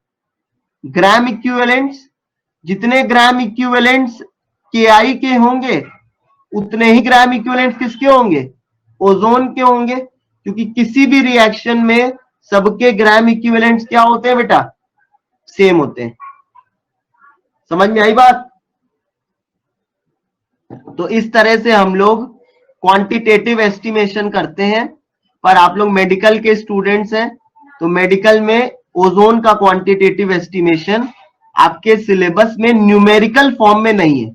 ग्राम इक्विवेलेंट्स। जितने ग्राम इक्विवेलेंट्स KI के होंगे उतने ही ग्राम इक्विवेलेंट्स किसके होंगे, ओजोन के होंगे, क्योंकि किसी भी रिएक्शन में सबके ग्राम इक्विवेलेंट्स क्या होते हैं बेटा, सेम होते हैं। समझ में आई बात। तो इस तरह से हम लोग क्वांटिटेटिव एस्टिमेशन करते हैं, पर आप लोग मेडिकल के स्टूडेंट्स हैं, तो मेडिकल में ओजोन का क्वांटिटेटिव एस्टिमेशन आपके सिलेबस में न्यूमेरिकल फॉर्म में नहीं है।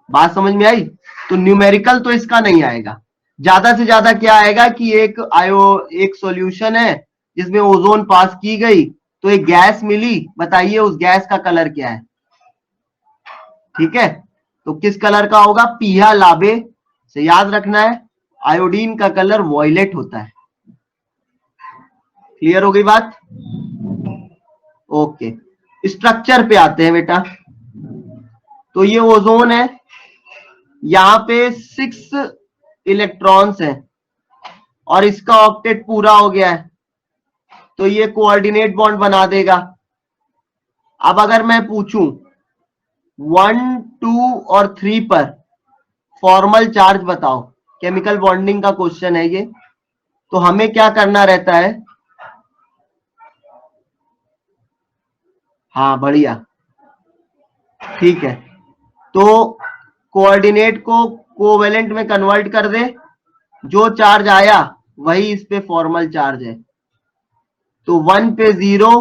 बात समझ में आई, तो न्यूमेरिकल तो इसका नहीं आएगा। ज्यादा से ज्यादा क्या आएगा कि एक सॉल्यूशन है जिसमें ओजोन पास की गई, तो एक गैस मिली, बताइए उस गैस का कलर क्या है। ठीक है, तो किस कलर का होगा, पीला लाबे से याद रखना है, आयोडीन का कलर वॉयलेट होता है। क्लियर हो गई बात। ओके, स्ट्रक्चर पे आते हैं बेटा। तो ये ओजोन है, यहां पे 6 इलेक्ट्रॉन्स हैं और इसका ऑक्टेट पूरा हो गया है, तो ये कोऑर्डिनेट बॉन्ड बना देगा। अब अगर मैं पूछूं 1, 2 और 3 पर फॉर्मल चार्ज बताओ, केमिकल बॉन्डिंग का क्वेश्चन है ये, तो हमें क्या करना रहता है? हाँ बढ़िया, ठीक है। तो कोऑर्डिनेट को कोवेलेंट में कन्वर्ट कर दे, जो चार्ज आया वही इस पे फॉर्मल चार्ज है। तो 1 पे 0,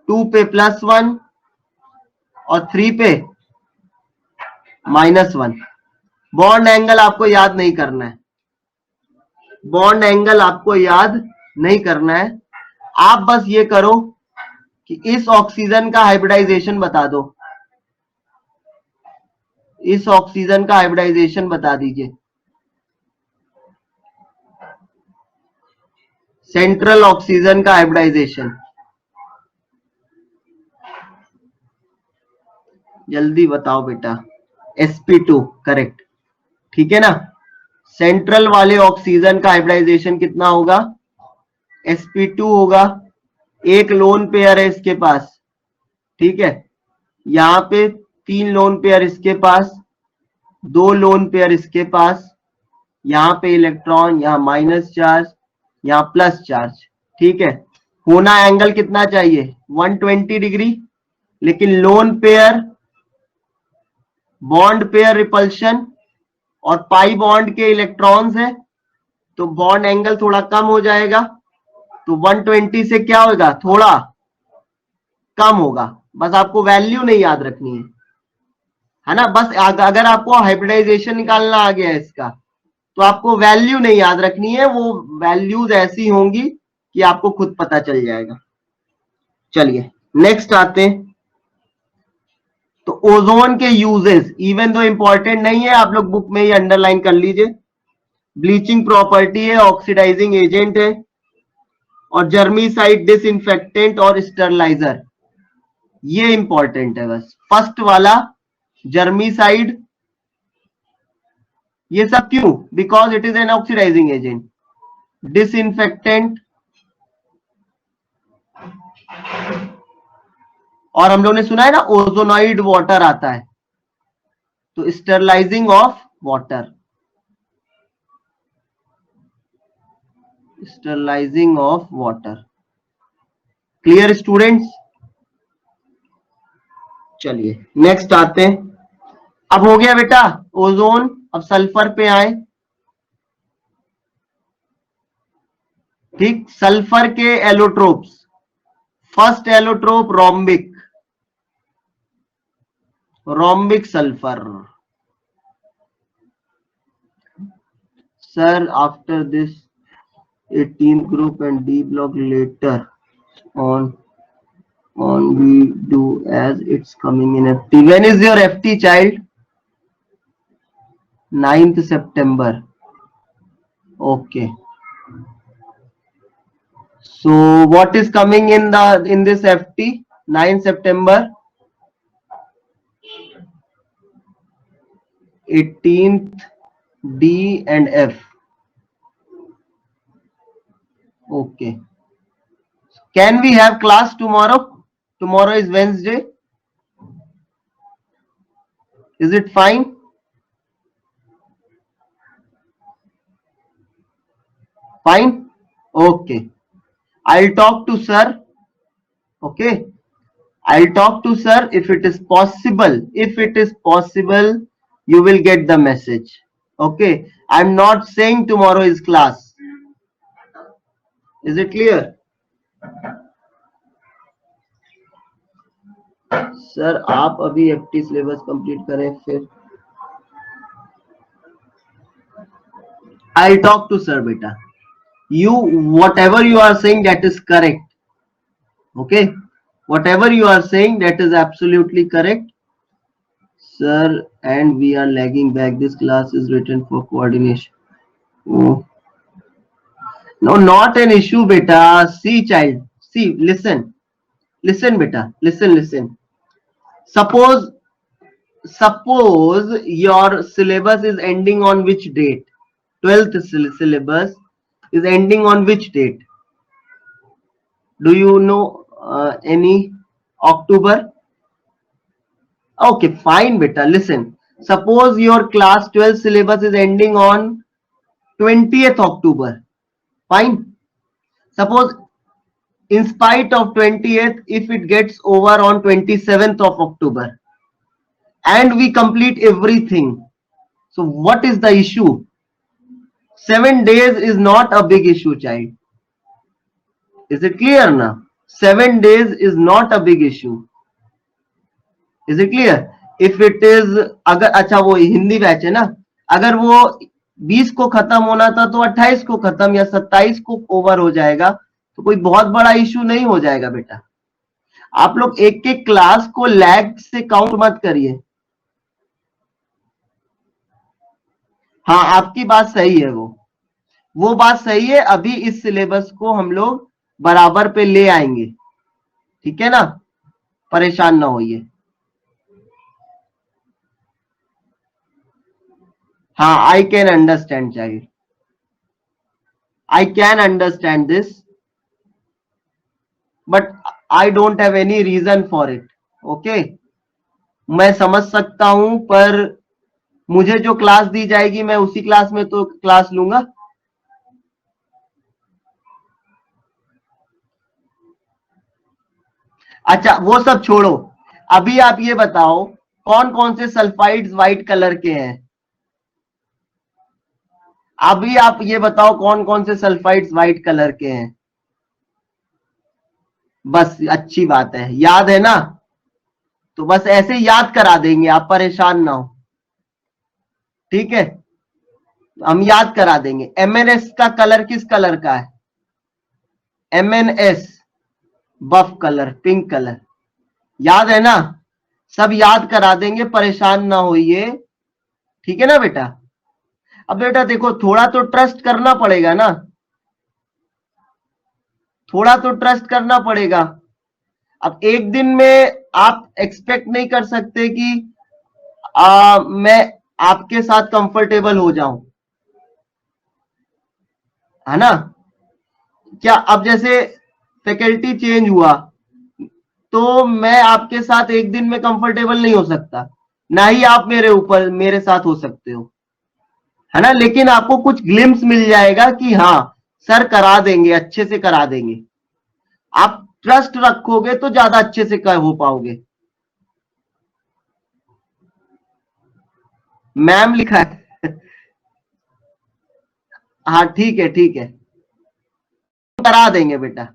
2 पे +1 और 3 पे -1। बॉन्ड एंगल आपको याद नहीं करना है, बॉन्ड एंगल आपको याद नहीं करना है। आप बस ये करो कि इस ऑक्सीजन का हाइब्रिडाइजेशन बता दो, इस ऑक्सीजन का हाइब्रिडाइजेशन बता दीजिए, सेंट्रल ऑक्सीजन का हाइब्रिडाइजेशन जल्दी बताओ बेटा। sp2 करेक्ट, ठीक है ना। सेंट्रल वाले ऑक्सीजन का हाइब्रिडाइजेशन कितना होगा? sp2 होगा। एक लोन पेयर है इसके पास, ठीक है। यहां पे 3 लोन पेयर इसके पास, 2 लोन पेयर इसके पास, यहां पे इलेक्ट्रॉन, यहां माइनस चार्ज, यहां प्लस चार्ज, ठीक है। होना एंगल कितना चाहिए? 120 डिग्री। लेकिन lone pair, bond pair repulsion और पाई बॉन्ड के इलेक्ट्रॉन्स है, तो बॉन्ड एंगल थोड़ा कम हो जाएगा। तो 120 से क्या होगा? थोड़ा कम होगा। बस आपको वैल्यू नहीं याद रखनी है ना। बस अगर आपको हाइब्रिडाइजेशन निकालना आ गया है इसका, तो आपको वैल्यू नहीं याद रखनी है, वो वैल्यूज ऐसी होंगी कि आपको खुद पता चल जाएगा। चलिए नेक्स्ट आते हैं। तो ओजोन के यूजेस, इवन दो इंपॉर्टेंट नहीं है, आप लोग बुक में ही अंडरलाइन कर लीजिए। ब्लीचिंग प्रॉपर्टी है, ऑक्सीडाइजिंग एजेंट है, और जर्मीसाइड डिसइंफेक्टेंट और स्टरलाइजर, ये इंपॉर्टेंट है। बस फर्स्ट वाला जर्मीसाइड, ये सब क्यों? Because it is an oxidizing agent. Disinfectant, और हम लोग ने सुना है ना ओजोनॉइड वाटर आता है, तो sterilising of water, sterilising of water. Clear students? चलिए नेक्स्ट आते हैं। अब हो गया बेटा ओजोन, अब सल्फर पे आए। ठीक, सल्फर के allotropes, first allotrope rhombic, rhombic sulphur. Sir after this 18th group and D block later on we do as it's coming in FT. When is your FT, child? 9th September. Okay. So what is coming in this FT? 9th September, 18th D and F. Okay. Can we have class tomorrow? Tomorrow is Wednesday. Is it fine? Fine? Okay. I'll talk to sir. Okay. I'll talk to sir. If it is possible, you will get the message. Okay. I'm not saying tomorrow is class. Is it clear? Sir आप अभी FT syllabus complete करें फिर। I'll talk to sir beta. You, whatever you are saying, that is correct. Okay, whatever you are saying, that is absolutely correct, sir. And we are lagging back. This class is written for coordination. Oh. No, not an issue beta. See child, see, listen beta, listen. Suppose your syllabus is ending on which date? 12th syllabus is ending on which date? Do you know any? October. Okay, fine, beta. Listen. Suppose your class 12 syllabus is ending on 20th October. Fine. Suppose in spite of 20th, if it gets over on 27th of October and we complete everything. So what is the issue? 7 days is not a big issue, child. Is it clear now? 7 days is not a big issue. Is it clear? If it is, अगर अच्छा वो Hindi batch है ना, अगर वो 20 को खत्म होना था तो 28 को खत्म या 27 को ओवर हो जाएगा, तो कोई बहुत बड़ा इशू नहीं हो जाएगा बेटा। आप लोग एक एक क्लास को लैग से काउंट मत करिए। हाँ, आपकी बात सही है, वो बात सही है। अभी इस सिलेबस को हम लोग बराबर पे ले आएंगे, ठीक है ना, परेशान ना होइए। हाँ, I can understand child, I can understand this, but I don't have any reason for it. Okay, मैं समझ सकता हूं, पर मुझे जो क्लास दी जाएगी मैं उसी क्लास में तो क्लास लूंगा। अच्छा, वो सब छोड़ो, अभी आप ये बताओ कौन कौन से सल्फाइड्स व्हाइट कलर के हैं। अभी आप ये बताओ कौन कौन से सल्फाइड्स व्हाइट कलर के हैं। बस, अच्छी बात है, याद है ना, तो बस ऐसे याद करा देंगे, आप परेशान ना हो, ठीक है, हम याद करा देंगे। एमएनएस का कलर किस कलर का है? एमएनएस बफ कलर, पिंक कलर, याद है ना, सब याद करा देंगे, परेशान ना होइए, ठीक है ना बेटा। अब बेटा देखो, थोड़ा तो ट्रस्ट करना पड़ेगा ना, थोड़ा तो ट्रस्ट करना पड़ेगा। अब एक दिन में आप एक्सपेक्ट नहीं कर सकते कि मैं आपके साथ कंफर्टेबल हो जाऊं, है ना। क्या अब जैसे फैकल्टी चेंज हुआ तो मैं आपके साथ एक दिन में कंफर्टेबल नहीं हो सकता, ना ही आप मेरे साथ हो सकते हो, है ना। लेकिन आपको कुछ ग्लिम्स मिल जाएगा कि हाँ सर करा देंगे, अच्छे से करा देंगे। आप ट्रस्ट रखोगे तो ज्यादा अच्छे से हो पाओगे। मैम लिखा है। हाँ, ठीक है, ठीक है, करा देंगे बेटा।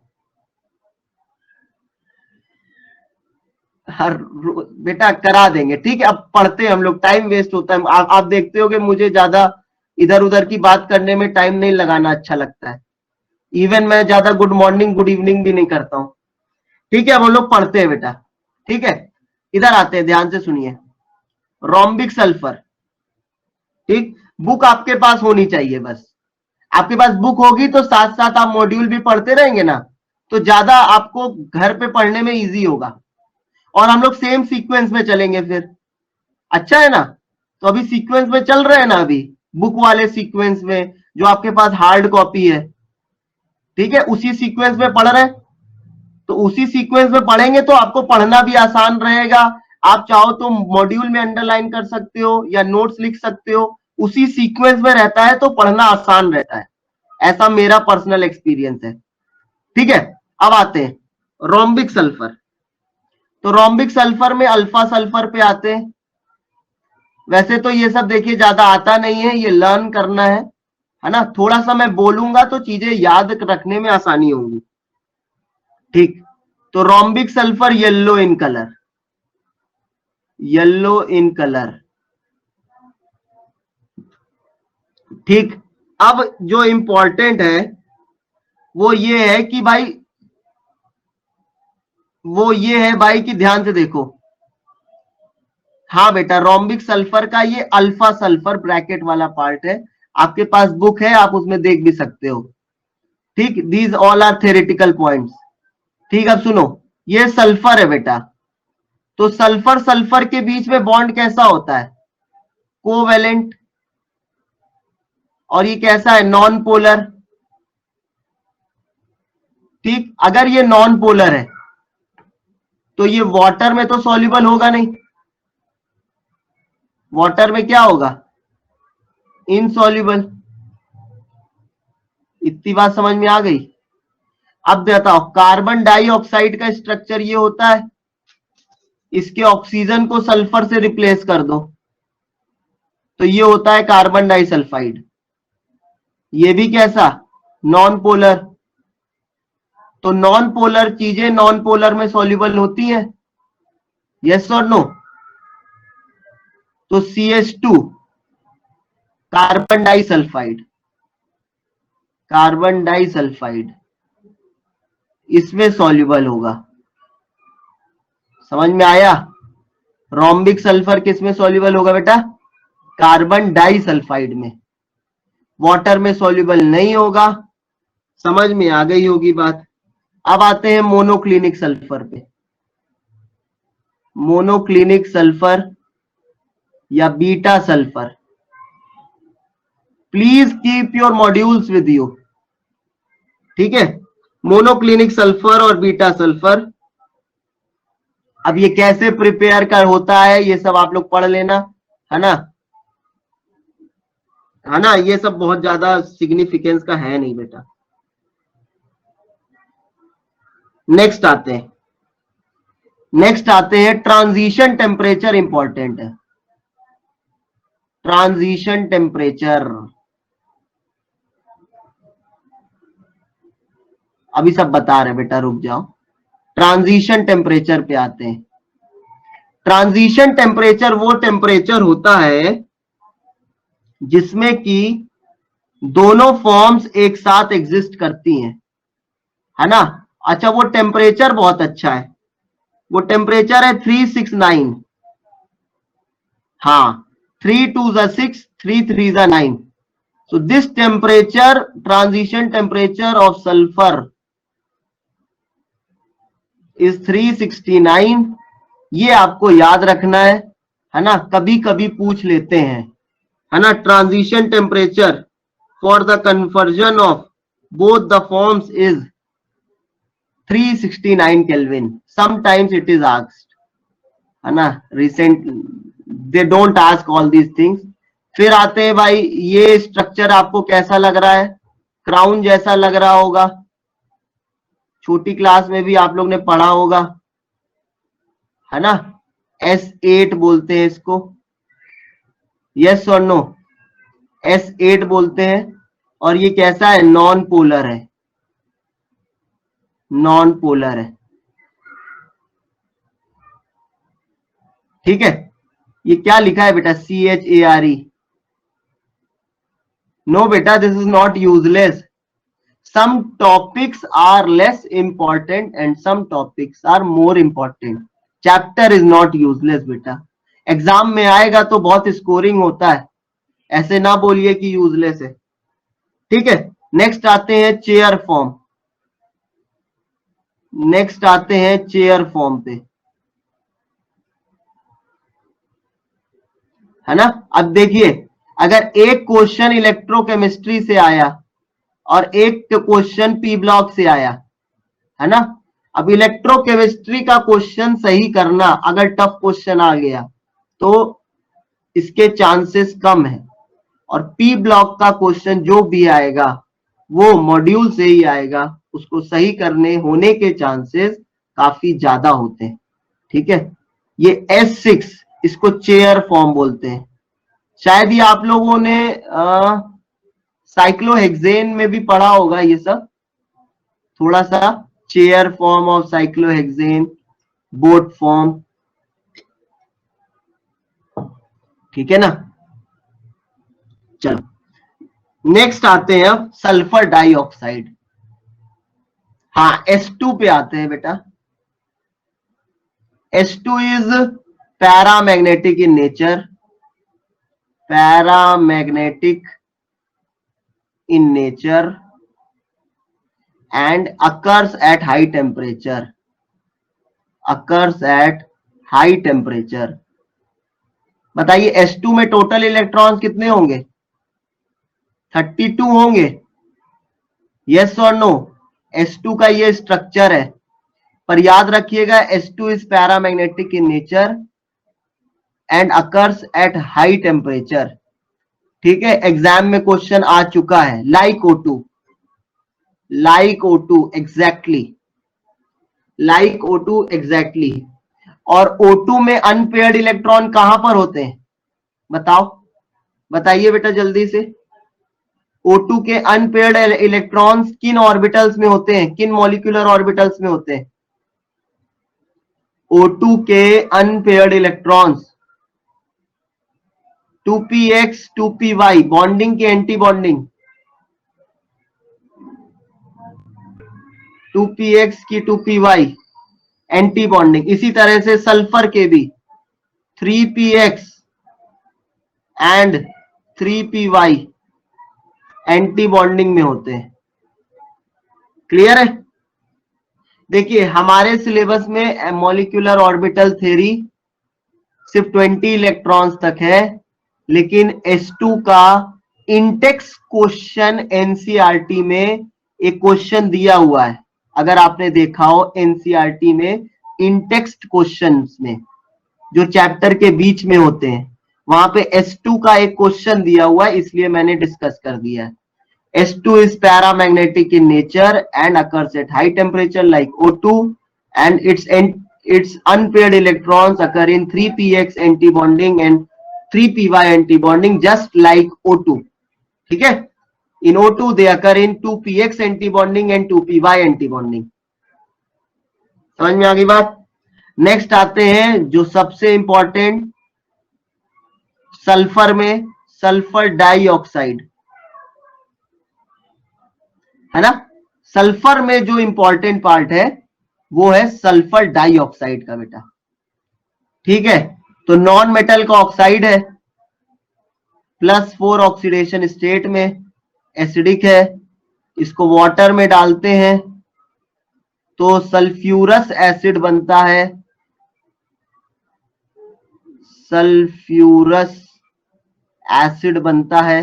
हर बेटा करा देंगे, ठीक है। अब पढ़ते हैं हम लोग, टाइम वेस्ट होता है। आप देखते हो कि मुझे ज्यादा इधर उधर की बात करने में टाइम नहीं लगाना अच्छा लगता है। इवन मैं ज्यादा गुड मॉर्निंग गुड इवनिंग भी नहीं करता हूँ, ठीक है। अब हम लोग पढ़ते हैं बेटा, ठीक है। इधर आते हैं, ध्यान से सुनिए। रोम्बिक सल्फर, ठीक, बुक आपके पास होनी चाहिए। बस आपके पास बुक होगी तो साथ साथ आप मॉड्यूल भी पढ़ते रहेंगे ना, तो ज्यादा आपको घर पे पढ़ने में इजी होगा। और हम लोग सेम सीक्वेंस में चलेंगे फिर, अच्छा है ना। तो अभी सीक्वेंस में चल रहे हैं ना, अभी बुक वाले सीक्वेंस में, जो आपके पास हार्ड कॉपी है, ठीक है, उसी सीक्वेंस में पढ़ रहे हैं। तो उसी सीक्वेंस में पढ़ेंगे तो आपको पढ़ना भी आसान रहेगा। आप चाहो तो मॉड्यूल में अंडरलाइन कर सकते हो या नोट्स लिख सकते हो, उसी सीक्वेंस में रहता है तो पढ़ना आसान रहता है। ऐसा मेरा पर्सनल एक्सपीरियंस है, ठीक है। अब आते हैं रोम्बिक सल्फर। तो रोम्बिक सल्फर में अल्फा सल्फर पे आते हैं। वैसे तो ये सब देखिए ज्यादा आता नहीं है, ये लर्न करना है ना। थोड़ा सा मैं बोलूंगा तो चीजें याद रखने में आसानी होगी, ठीक। तो rhombic sulphur yellow in colour, yellow in colour, ठीक। अब जो इंपॉर्टेंट है वो ये है कि भाई, वो ये है भाई कि ध्यान से देखो। हाँ बेटा, रोम्बिक सल्फर का ये अल्फा सल्फर ब्रैकेट वाला पार्ट है। आपके पास बुक है, आप उसमें देख भी सकते हो, ठीक। These all are theoretical points, ठीक। अब सुनो, ये सल्फर है बेटा, तो सल्फर सल्फर के बीच में बॉन्ड कैसा होता है? कोवेलेंट। और ये कैसा है? नॉन पोलर, ठीक। अगर ये नॉन पोलर है तो ये वाटर में तो सॉल्युबल होगा नहीं, वाटर में क्या होगा, इनसॉल्युबल। इतनी बात समझ में आ गई। अब बताओ, कार्बन डाइऑक्साइड का स्ट्रक्चर ये होता है, इसके ऑक्सीजन को सल्फर से रिप्लेस कर दो तो ये होता है कार्बन डाइसल्फाइड। ये भी कैसा, नॉन पोलर। तो नॉन पोलर चीजें नॉन पोलर में सॉल्युबल होती हैं, यस और नो। तो CH2 carbon disulphide, carbon disulphide इसमें सॉल्युबल होगा। समझ में आया। रोम्बिक सल्फर किस में सॉल्युबल होगा बेटा, कार्बन डाइसल्फाइड में, वाटर में सॉल्युबल नहीं होगा। समझ में आ गई होगी बात। अब आते हैं मोनोक्लिनिक सल्फर पे। मोनोक्लिनिक सल्फर या beta sulphur, please keep your modules with you, ठीक है। मोनोक्लिनिक सल्फर और बीटा सल्फर, अब ये कैसे प्रिपेयर कर होता है ये सब आप लोग पढ़ लेना, है ना, है ना। ये सब बहुत ज्यादा सिग्निफिकेंस का है नहीं बेटा। नेक्स्ट आते हैं ट्रांजिशन टेम्परेचर इंपॉर्टेंट है। ट्रांजिशन टेम्परेचर, अभी सब बता रहे बेटा, रुक जाओ। ट्रांजिशन टेम्परेचर पे आते हैं। ट्रांजिशन टेम्परेचर वो टेम्परेचर होता है जिसमें कि दोनों फॉर्म्स एक साथ एग्जिस्ट करती हैं, है ना। अच्छा, वो टेम्परेचर बहुत अच्छा है। वो टेम्परेचर है 369। हाँ, 3 2 6, 3 3 9। So this temperature, transition temperature of sulfur is 369। ये आपको याद रखना है ना, कभी कभी पूछ लेते हैं, है ना। Transition temperature for the conversion of both the forms is 369 kelvin. Sometimes it is asked, है ना। Recent they don't ask all these things. फिर आते हैं भाई, ये स्ट्रक्चर आपको कैसा लग रहा है, क्राउन जैसा लग रहा होगा, छोटी क्लास में भी आप लोग ने पढ़ा होगा, है ना। S8 बोलते हैं इसको, यस और नो, S8 बोलते हैं। और ये कैसा है, नॉन पोलर है, नॉन पोलर है, ठीक है। ये क्या लिखा है बेटा, CHARE। नो बेटा, this is not useless. some topics are less important and some topics are more important. chapter is not useless बेटा, एग्जाम में आएगा तो बहुत स्कोरिंग होता है, ऐसे ना बोलिए कि यूजलेस है, ठीक है। नेक्स्ट आते हैं चेयर फॉर्म। नेक्स्ट आते हैं चेयर फॉर्म पे, है ना। अब देखिए, अगर एक क्वेश्चन इलेक्ट्रोकेमिस्ट्री से आया और एक क्वेश्चन पी ब्लॉक से आया, है ना। अब इलेक्ट्रोकेमिस्ट्री का क्वेश्चन सही करना, अगर टफ क्वेश्चन आ गया तो इसके चांसेस कम है, और पी ब्लॉक का क्वेश्चन जो भी आएगा वो मॉड्यूल से ही आएगा, उसको सही करने होने के चांसेस काफी ज्यादा होते हैं, ठीक है। ये S6, इसको चेयर फॉर्म बोलते हैं। शायद ये आप लोगों ने साइक्लोहेक्सेन में भी पढ़ा होगा ये सब थोड़ा सा, chair form of cyclohexane, boat form, ठीक है ना। चलो नेक्स्ट आते हैं अब सल्फर डाइऑक्साइड। हाँ, S2 पे आते हैं बेटा। S2 is paramagnetic in nature, paramagnetic in nature and occurs at high temperature, occurs at high temperature। बताइए S2 में टोटल इलेक्ट्रॉन्स कितने होंगे, 32 होंगे, यस और नो। S2 का ये स्ट्रक्चर है, पर याद रखिएगा S2 is paramagnetic in nature and occurs at high temperature. ठीक है, एग्जाम में क्वेश्चन आ चुका है, like O2, like O2 exactly, like O2 exactly. और O2 में अनपेयर्ड इलेक्ट्रॉन कहां पर होते हैं, बताओ, बताइए बेटा जल्दी से। O2 के अनपेयर्ड इलेक्ट्रॉन्स किन ऑर्बिटल्स में होते हैं, किन मॉलिक्यूलर ऑर्बिटल्स में होते हैं? O2 के unpaired electrons 2px 2py, bonding की एंटी बॉन्डिंग, 2px की 2py एंटी बॉन्डिंग। इसी तरह से सल्फर के भी 3px and 3py anti bonding में होते हैं। क्लियर है? देखिए हमारे सिलेबस में मॉलिक्यूलर ऑर्बिटल थ्योरी सिर्फ 20 इलेक्ट्रॉन्स तक है, लेकिन S2 का इंटेक्स क्वेश्चन एनसीईआरटी में एक क्वेश्चन दिया हुआ है, अगर आपने देखा हो एनसीईआरटी में इंटेक्स्ट क्वेश्चंस में जो चैप्टर के बीच में होते हैं, वहां पे S2 का एक क्वेश्चन दिया हुआ है, इसलिए मैंने डिस्कस कर दिया है। S2 is paramagnetic in nature and occurs at high temperature like O2, and its unpaired electrons occur in 3px antibonding and 3py antibonding just like O2. ठीक है, in O2 they occur in 2px antibonding and 2py antibonding. समझ में आ गई बात? Next आते हैं जो सबसे इंपॉर्टेंट, सल्फर में सल्फर डाइऑक्साइड, है ना। सल्फर में जो इंपॉर्टेंट पार्ट है वो है सल्फर डाइऑक्साइड का बेटा। ठीक है, तो नॉन मेटल का ऑक्साइड है, +4 ऑक्सीडेशन स्टेट में, एसिडिक है, इसको वाटर में डालते हैं तो सल्फ्यूरस एसिड बनता है, सल्फ्यूरस एसिड बनता है।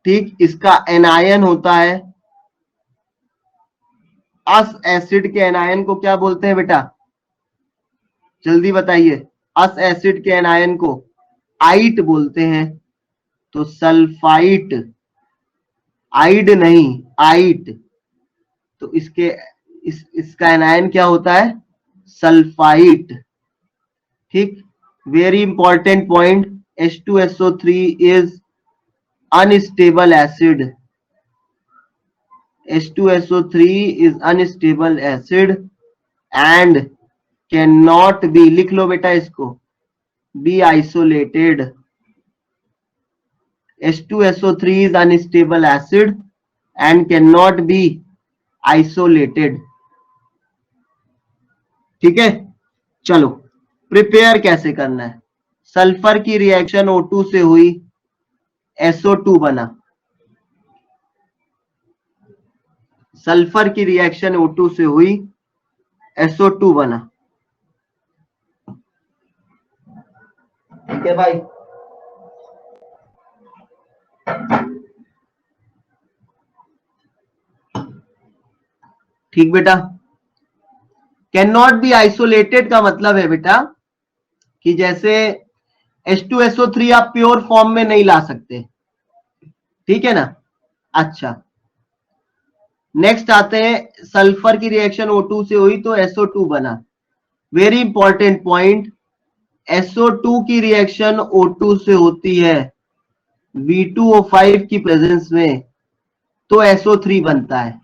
ठीक, इसका एनायन होता है, अस एसिड के एनायन को क्या बोलते हैं बेटा, जल्दी बताइए। अस एसिड के एनायन को आइट बोलते हैं, तो सल्फाइट, आइड नहीं आइट, तो इसका एनायन क्या होता है, सल्फाइट। ठीक, very important point, H2SO3 is unstable acid, H2SO3 is unstable acid and cannot be, लिख लो बेटा इसको, be isolated. H2SO3 is unstable acid and cannot be isolated. ठीक है, चलो प्रिपेयर कैसे करना है। सल्फर की रिएक्शन O2 से हुई, SO2 बना, सल्फर की रिएक्शन O2 से हुई, SO2 बना। ठीक है भाई, ठीक बेटा। कैन नॉट बी आइसोलेटेड का मतलब है बेटा कि जैसे H2SO3 आप प्योर फॉर्म में नहीं ला सकते, ठीक है ना। अच्छा, नेक्स्ट आते हैं, सल्फर की रिएक्शन O2 से हुई तो SO2 बना। वेरी इंपॉर्टेंट पॉइंट, SO2 की रिएक्शन O2 से होती है V2O5 की प्रेजेंस में, तो SO3 बनता है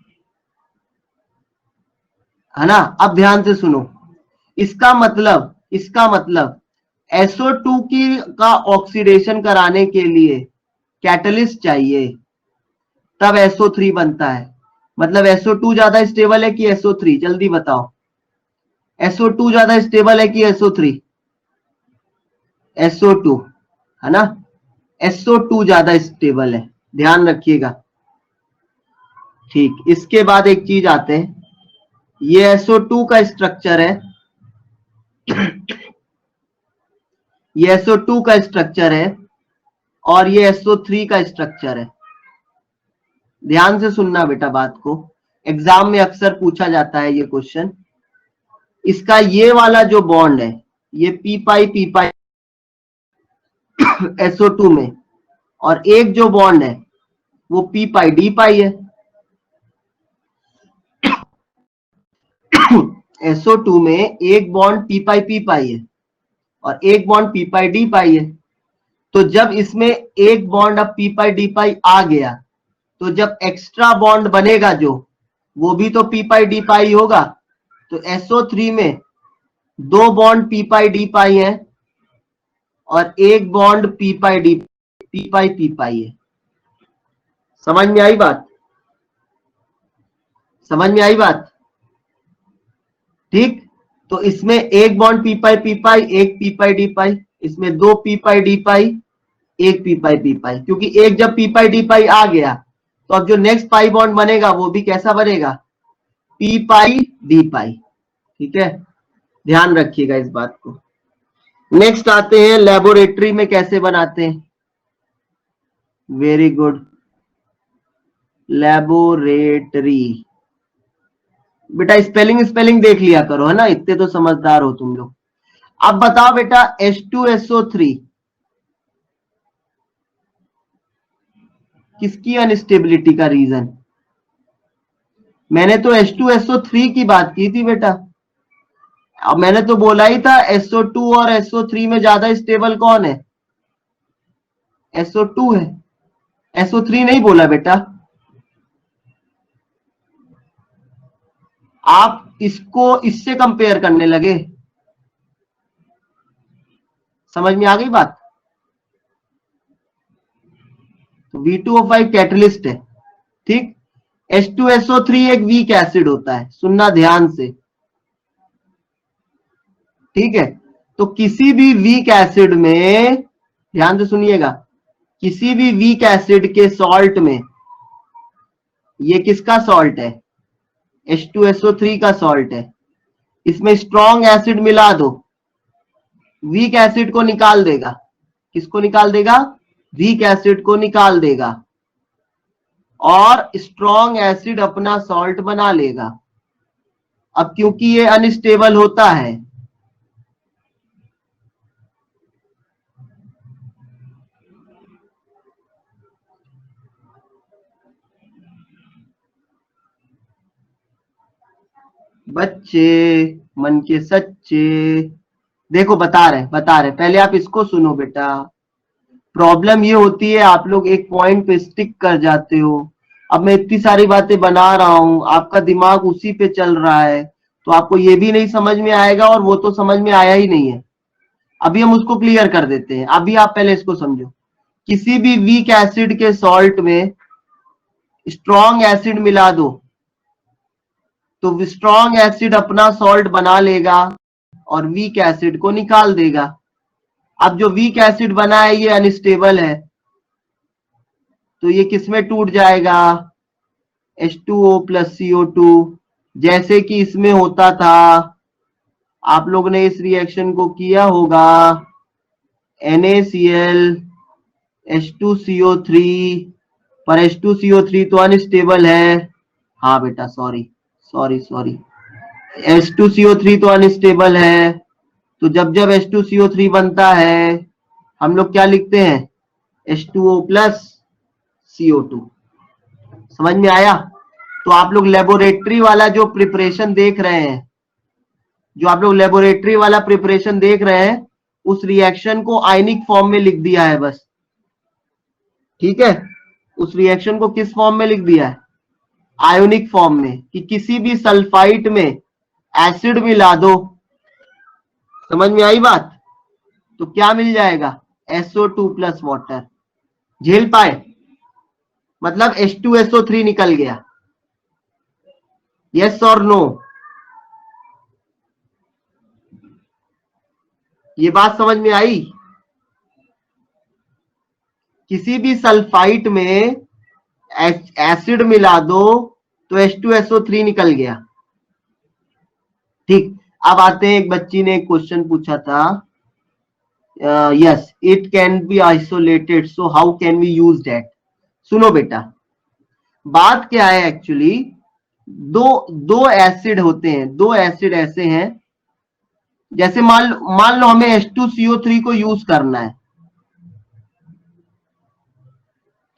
ना। अब ध्यान से सुनो, इसका मतलब SO2 की का ऑक्सीडेशन कराने के लिए कैटलिस्ट चाहिए, तब SO3 बनता है। मतलब SO2 ज्यादा स्टेबल है कि SO3, जल्दी बताओ, SO2 ज्यादा स्टेबल है कि SO3? SO2, है ना, SO2 ज्यादा स्टेबल है, ध्यान रखिएगा। ठीक, इसके बाद एक चीज आते हैं, ये SO2 का स्ट्रक्चर है, ये SO2 का स्ट्रक्चर है और ये SO3 का स्ट्रक्चर है। ध्यान से सुनना बेटा बात को, एग्जाम में अक्सर पूछा जाता है ये क्वेश्चन। इसका ये वाला जो बॉन्ड है, ये पी पाई SO2 में, और एक जो बॉन्ड है वो पी पाई डी पाई है। SO2 में एक बॉन्ड पी पाई है और एक बॉन्ड पी पाई डी पाई है। तो जब इसमें एक बॉन्ड अब पी पाई डी पाई आ गया, तो जब एक्स्ट्रा बॉन्ड बनेगा जो, वो भी तो पी पाई डी पाई होगा। तो SO3 में दो बॉन्ड पी पाई है और एक बॉन्ड पी पाई है। समझ में आई बात? समझ में आई बात? ठीक। तो इसमें एक बॉन्ड पी पाई, एक पी पाई, इसमें दो पी पाई, एक पी पाई, क्योंकि एक जब पी पाई आ गया, तो अब जो नेक्स्ट पाई बॉन्ड बनेगा वो भी कैसा बनेगा? पी पाई डी पाई। ठीक है, ध्यान रखिएगा इस बात को। नेक्स्ट आते हैं लेबोरेटरी में कैसे बनाते हैं। Very good, laboratory. बेटा स्पेलिंग देख लिया करो, है ना, इतने तो समझदार हो तुम लोग। अब बताओ बेटा, H2SO3 किसकी अनस्टेबिलिटी का रीजन? मैंने तो H2SO3 की बात की थी बेटा। अब मैंने तो बोला ही था SO2 और SO3 में ज्यादा स्टेबल कौन है? SO2 है, SO3 नहीं बोला बेटा। आप इसको इससे कंपेयर करने लगे। समझ में आ गई बात? तो V2O5 कैटलिस्ट है। ठीक। H2SO3 एक वीक एसिड होता है, सुनना ध्यान से। ठीक है, तो किसी भी वीक एसिड में, ध्यान से सुनिएगा, किसी भी वीक एसिड के सॉल्ट में, ये किसका सॉल्ट है? H2SO3 का सॉल्ट है। इसमें स्ट्रॉन्ग एसिड मिला दो, वीक एसिड को निकाल देगा। किसको निकाल देगा? वीक एसिड को निकाल देगा, और स्ट्रॉन्ग एसिड अपना सॉल्ट बना लेगा। अब क्योंकि ये अनस्टेबल होता है, बच्चे मन के सच्चे, देखो बता रहे, पहले आप इसको सुनो बेटा। प्रॉब्लम ये होती है, आप लोग एक पॉइंट पे स्टिक कर जाते हो। अब मैं इतनी सारी बातें बना रहा हूं, आपका दिमाग उसी पे चल रहा है, तो आपको ये भी नहीं समझ में आएगा, और वो तो समझ में आया ही नहीं है। अभी हम उसको क्लियर कर देते हैं। अभी आप पहले इसको समझो। किसी भी वीक एसिड के सॉल्ट में स्ट्रॉन्ग एसिड मिला दो, तो स्ट्रॉन्ग एसिड अपना सॉल्ट बना लेगा और वीक एसिड को निकाल देगा। अब जो वीक एसिड बना है ये अनस्टेबल है, तो ये किसमें टूट जाएगा? H2O प्लस CO2, जैसे कि इसमें होता था। आप लोग ने इस रिएक्शन को किया होगा, NaCl H2CO3, पर H2CO3 तो अनस्टेबल है। हाँ बेटा, सॉरी, H2CO3 तो अनस्टेबल है। तो जब जब H2CO3 बनता है, हम लोग क्या लिखते हैं? H2O plus CO2। समझ में आया? तो आप लोग लेबोरेटरी वाला जो प्रिपरेशन देख रहे हैं, उस रिएक्शन को आयनिक फॉर्म में लिख दिया है बस। ठीक है, उस रिएक्शन को किस फॉर्म में लिख दिया है? आयोनिक फॉर्म में, कि किसी भी सल्फाइट में एसिड मिला दो। समझ में आई बात? तो क्या मिल जाएगा? SO2 plus water. झेल पाए? मतलब H2SO3 निकल गया। यस और नो? ये बात समझ में आई? किसी भी सल्फाइट में एसिड मिला दो तो H2SO3 निकल गया। ठीक। अब आते हैं, एक बच्ची ने एक क्वेश्चन पूछा था, yes it can be isolated, so how can we use that. सुनो बेटा, बात क्या है एक्चुअली, दो दो एसिड होते हैं, दो एसिड ऐसे हैं, जैसे मान लो हमें H2CO3 को यूज करना है,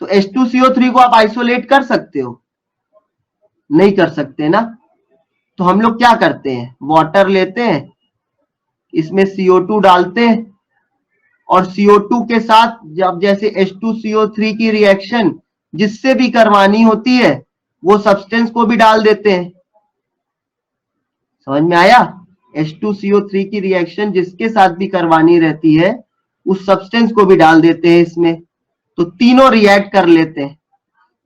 तो H2CO3 को आप आइसोलेट कर सकते हो? नहीं कर सकते ना। तो हम लोग क्या करते हैं, वाटर लेते हैं, इसमें CO2 डालते हैं, और CO2 के साथ जब जैसे H2CO3 की रिएक्शन जिससे भी करवानी होती है वो सब्सटेंस को भी डाल देते हैं। समझ में आया? H2CO3 की रिएक्शन जिसके साथ भी करवानी रहती है उस सब्सटेंस को भी डाल देते हैं इसमें, तो तीनों रिएक्ट कर लेते हैं।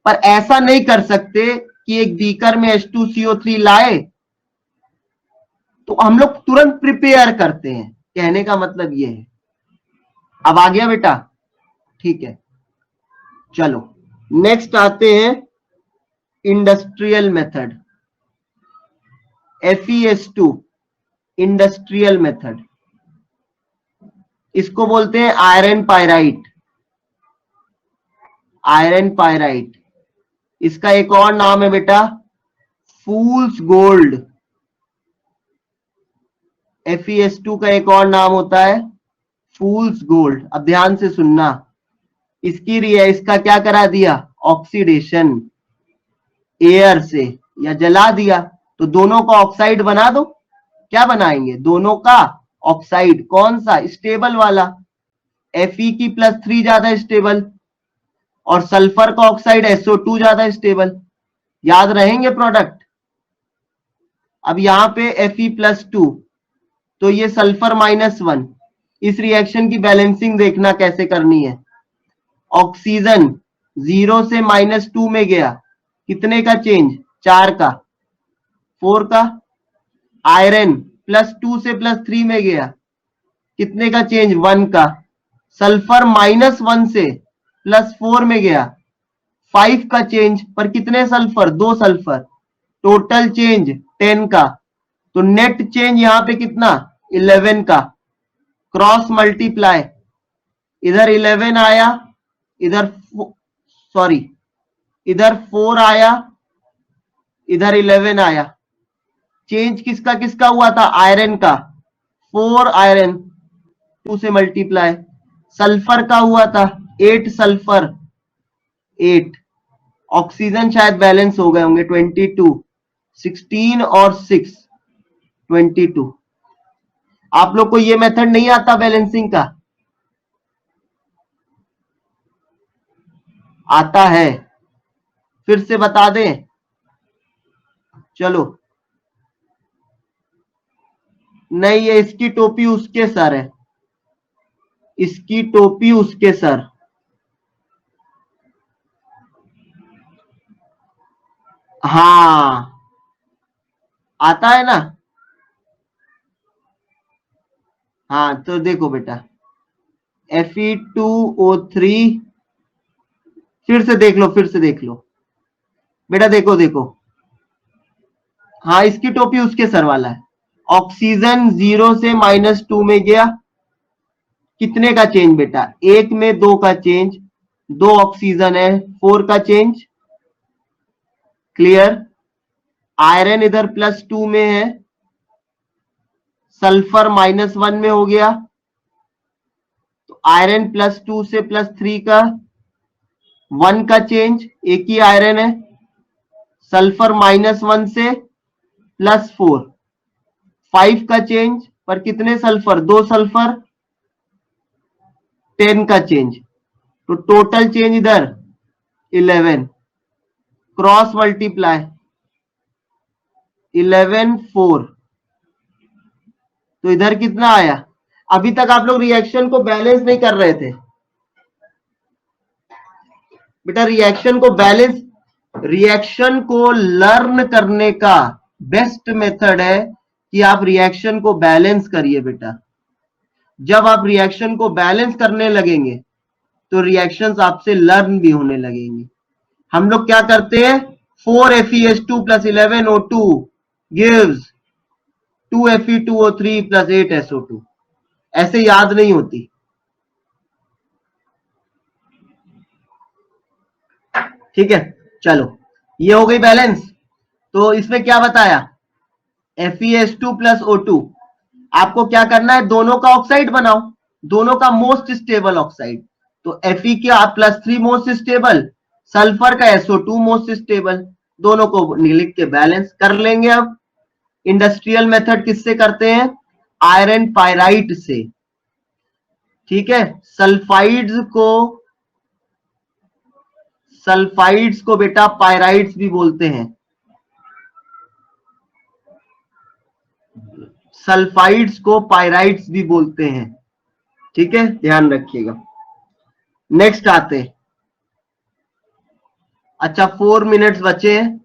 पर ऐसा नहीं कर सकते कि एक बीकर में H2CO3 लाए तो हम लोग तुरंत प्रिपेयर करते हैं, कहने का मतलब ये है। अब आ गया बेटा? ठीक है, चलो नेक्स्ट आते हैं industrial method, FeS2 industrial method, इसको बोलते हैं आयरन पायराइट। आयरन पायराइट, इसका एक और नाम है बेटा फूल्स गोल्ड। FeS2 का एक और नाम होता है फूल्स गोल्ड। अब ध्यान से सुनना, इसका क्या करा दिया, ऑक्सीडेशन एयर से या जला दिया, तो दोनों का ऑक्साइड बना दो। क्या बनाएंगे, दोनों का ऑक्साइड। कौन सा, स्टेबल वाला, Fe की +3 ज्यादा स्टेबल, और सल्फर का ऑक्साइड SO2 ज्यादा स्टेबल। याद रहेंगे प्रोडक्ट। अब यहां पे Fe+2, तो ये सल्फर -1। इस रिएक्शन की बैलेंसिंग देखना कैसे करनी है। ऑक्सीजन 0 से -2 में गया, कितने का चेंज, 4 का, 4 का। आयरन +2 से +3 में गया, कितने का चेंज, 1 का। सल्फर -1 से +4 में गया, 5 का चेंज, पर कितने सल्फर, 2 सल्फर, टोटल चेंज 10 का। तो नेट चेंज यहां पे कितना, 11 का। क्रॉस मल्टीप्लाई, इधर 11 आया, इधर सॉरी इधर 4 आया, इधर 11 आया। चेंज किसका किसका हुआ था, आयरन का, 4 आयरन, 2 से मल्टीप्लाई। सल्फर का हुआ था 8 सल्फर, 8। ऑक्सीजन शायद बैलेंस हो गए होंगे, 22, 16 और 6, 22। आप लोग को ये मेथड नहीं आता बैलेंसिंग का? आता है, फिर से बता दें, चलो। नहीं, ये इसकी टोपी उसके सर है, इसकी टोपी उसके सर। हाँ, आता है ना। हाँ, तो देखो बेटा, Fe2O3, फिर से देख लो, फिर से देख लो बेटा, देखो देखो। हाँ, इसकी टोपी उसके सर वाला है। ऑक्सीजन 0 से -2 में गया, कितने का चेंज बेटा, 1 में 2 का चेंज, 2 ऑक्सीजन है, 4 का चेंज। क्लियर? आयरन इधर +2 में है, सल्फर -1 में हो गया, तो आयरन +2 से +3 का 1 का चेंज, एक ही आयरन है। सल्फर -1 से +4, 5 का चेंज, पर कितने सल्फर, 2 सल्फर, 10 का चेंज, तो टोटल चेंज इधर 11। क्रॉस मल्टीप्लाई, 11 4, तो इधर कितना आया। अभी तक आप लोग रिएक्शन को बैलेंस नहीं कर रहे थे बेटा। रिएक्शन को लर्न करने का बेस्ट मेथड है कि आप रिएक्शन को बैलेंस करिए बेटा। जब आप रिएक्शन को बैलेंस करने लगेंगे तो रिएक्शंस आपसे लर्न भी होने लगेंगे। हम लोग क्या करते हैं, 4FeS2 + 11O2 gives 2Fe2O3 + 8SO2, ऐसे याद नहीं होती। ठीक है, चलो, ये हो गई बैलेंस। तो इसमें क्या बताया, FeS2 प्लस O2। आपको क्या करना है, दोनों का ऑक्साइड बनाओ, दोनों का मोस्ट स्टेबल ऑक्साइड। तो Fe का +3 मोस्ट स्टेबल, सल्फर का SO2 मोस्ट स्टेबल, दोनों को लिख के बैलेंस कर लेंगे। अब इंडस्ट्रियल मेथड किससे करते हैं, आयरन पायराइट से। ठीक है, सल्फाइड्स को बेटा पायराइड्स भी बोलते हैं, सल्फाइड्स को पायराइड्स भी बोलते हैं। ठीक है, ध्यान रखिएगा। नेक्स्ट आते, अच्छा 4 मिनट्स बचे हैं,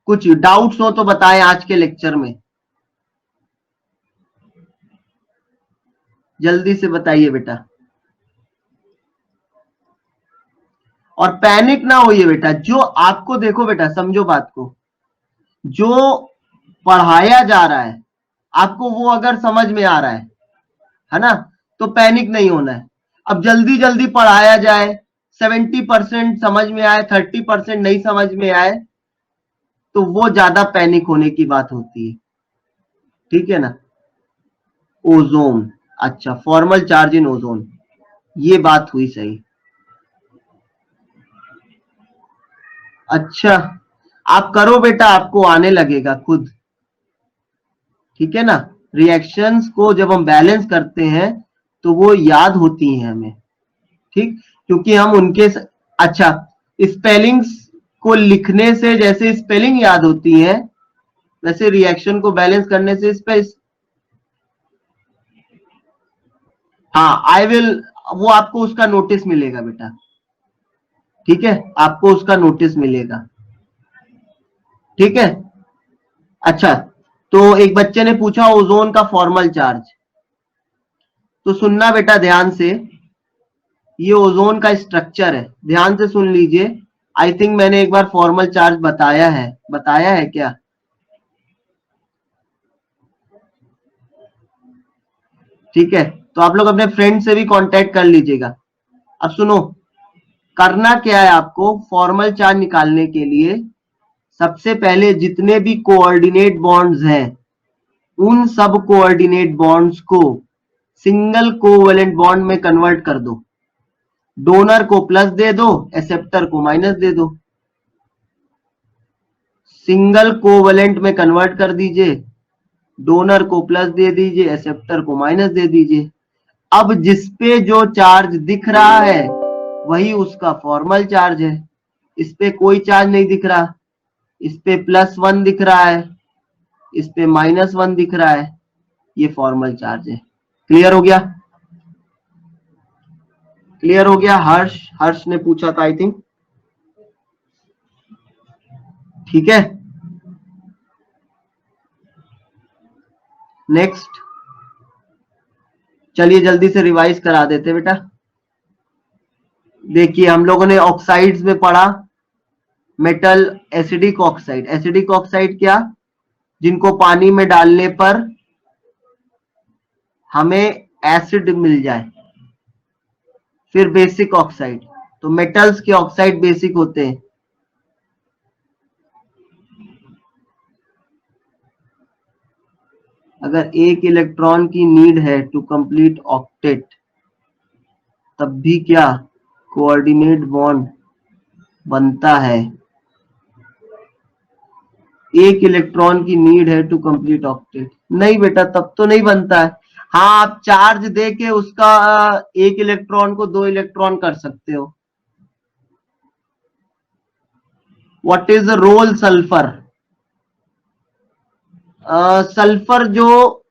कुछ डाउट्स हो तो बताएं आज के लेक्चर में, जल्दी से बताइए बेटा। और पैनिक ना होइए बेटा, जो आपको देखो बेटा, समझो बात को, जो पढ़ाया जा रहा है आपको वो अगर समझ में आ रहा है ना, तो पैनिक नहीं होना है। अब जल्दी जल्दी पढ़ाया जाए, 70% समझ में आए, 30% नहीं समझ में आए, तो वो ज्यादा पैनिक होने की बात होती है। ठीक है ना, ओजोन, अच्छा फॉर्मल चार्ज इन ओजोन, ये बात हुई सही। अच्छा, आप करो बेटा, आपको आने लगेगा खुद। ठीक है ना, रिएक्शंस को जब हम बैलेंस करते हैं तो वो याद होती हैं हमें। ठीक, क्योंकि हम उनके अच्छा, स्पेलिंग्स को लिखने से जैसे स्पेलिंग याद होती है, वैसे रिएक्शन को बैलेंस करने से स्पेस, हाँ आई विल, वो आपको उसका नोटिस मिलेगा बेटा। ठीक है, आपको उसका नोटिस मिलेगा। ठीक है, अच्छा, तो एक बच्चे ने पूछा ओजोन का फॉर्मल चार्ज, तो सुनना बेटा ध्यान से, ये ओजोन का स्ट्रक्चर है, ध्यान से सुन लीजिए। आई थिंक मैंने एक बार फॉर्मल चार्ज बताया है क्या, ठीक है, तो आप लोग अपने फ्रेंड से भी कांटेक्ट कर लीजिएगा। अब सुनो, करना क्या है आपको, फॉर्मल चार्ज निकालने के लिए सबसे पहले जितने भी कोऑर्डिनेट बॉन्ड्स हैं उन सब कोऑर्डिनेट बॉन्ड्स को सिंगल कोवेलेंट बॉन्ड में कन्वर्ट कर दो, डोनर को प्लस दे दो, एक्सेप्टर को माइनस दे दो, सिंगल कोवेलेंट में कन्वर्ट कर दीजिए, डोनर को प्लस दे दीजिए, एक्सेप्टर को माइनस दे दीजिए। अब जिसपे जो चार्ज दिख रहा है वही उसका फॉर्मल चार्ज है, इस पे कोई चार्ज नहीं दिख रहा, इस पे +1 दिख रहा है, इस पे -1 दिख रहा है, ये फॉर्मल चार्ज है। क्लियर हो गया, क्लियर हो गया। हर्ष ने पूछा था आई थिंक, ठीक है। नेक्स्ट, चलिए जल्दी से रिवाइज करा देते बेटा। देखिए हम लोगों ने ऑक्साइड्स में पढ़ा, मेटल एसिडिक ऑक्साइड क्या, जिनको पानी में डालने पर हमें एसिड मिल जाए। फिर बेसिक ऑक्साइड, तो मेटल्स के ऑक्साइड बेसिक होते हैं। अगर एक इलेक्ट्रॉन की नीड है टू कंप्लीट ऑक्टेट, तब भी क्या कोऑर्डिनेट बॉन्ड बनता है। एक इलेक्ट्रॉन की नीड है टू कंप्लीट ऑक्टेट, नहीं बेटा तब तो नहीं बनता है। हाँ, आप चार्ज दे के उसका एक इलेक्ट्रॉन को 2 इलेक्ट्रॉन कर सकते हो। What is the role sulphur, sulphur जो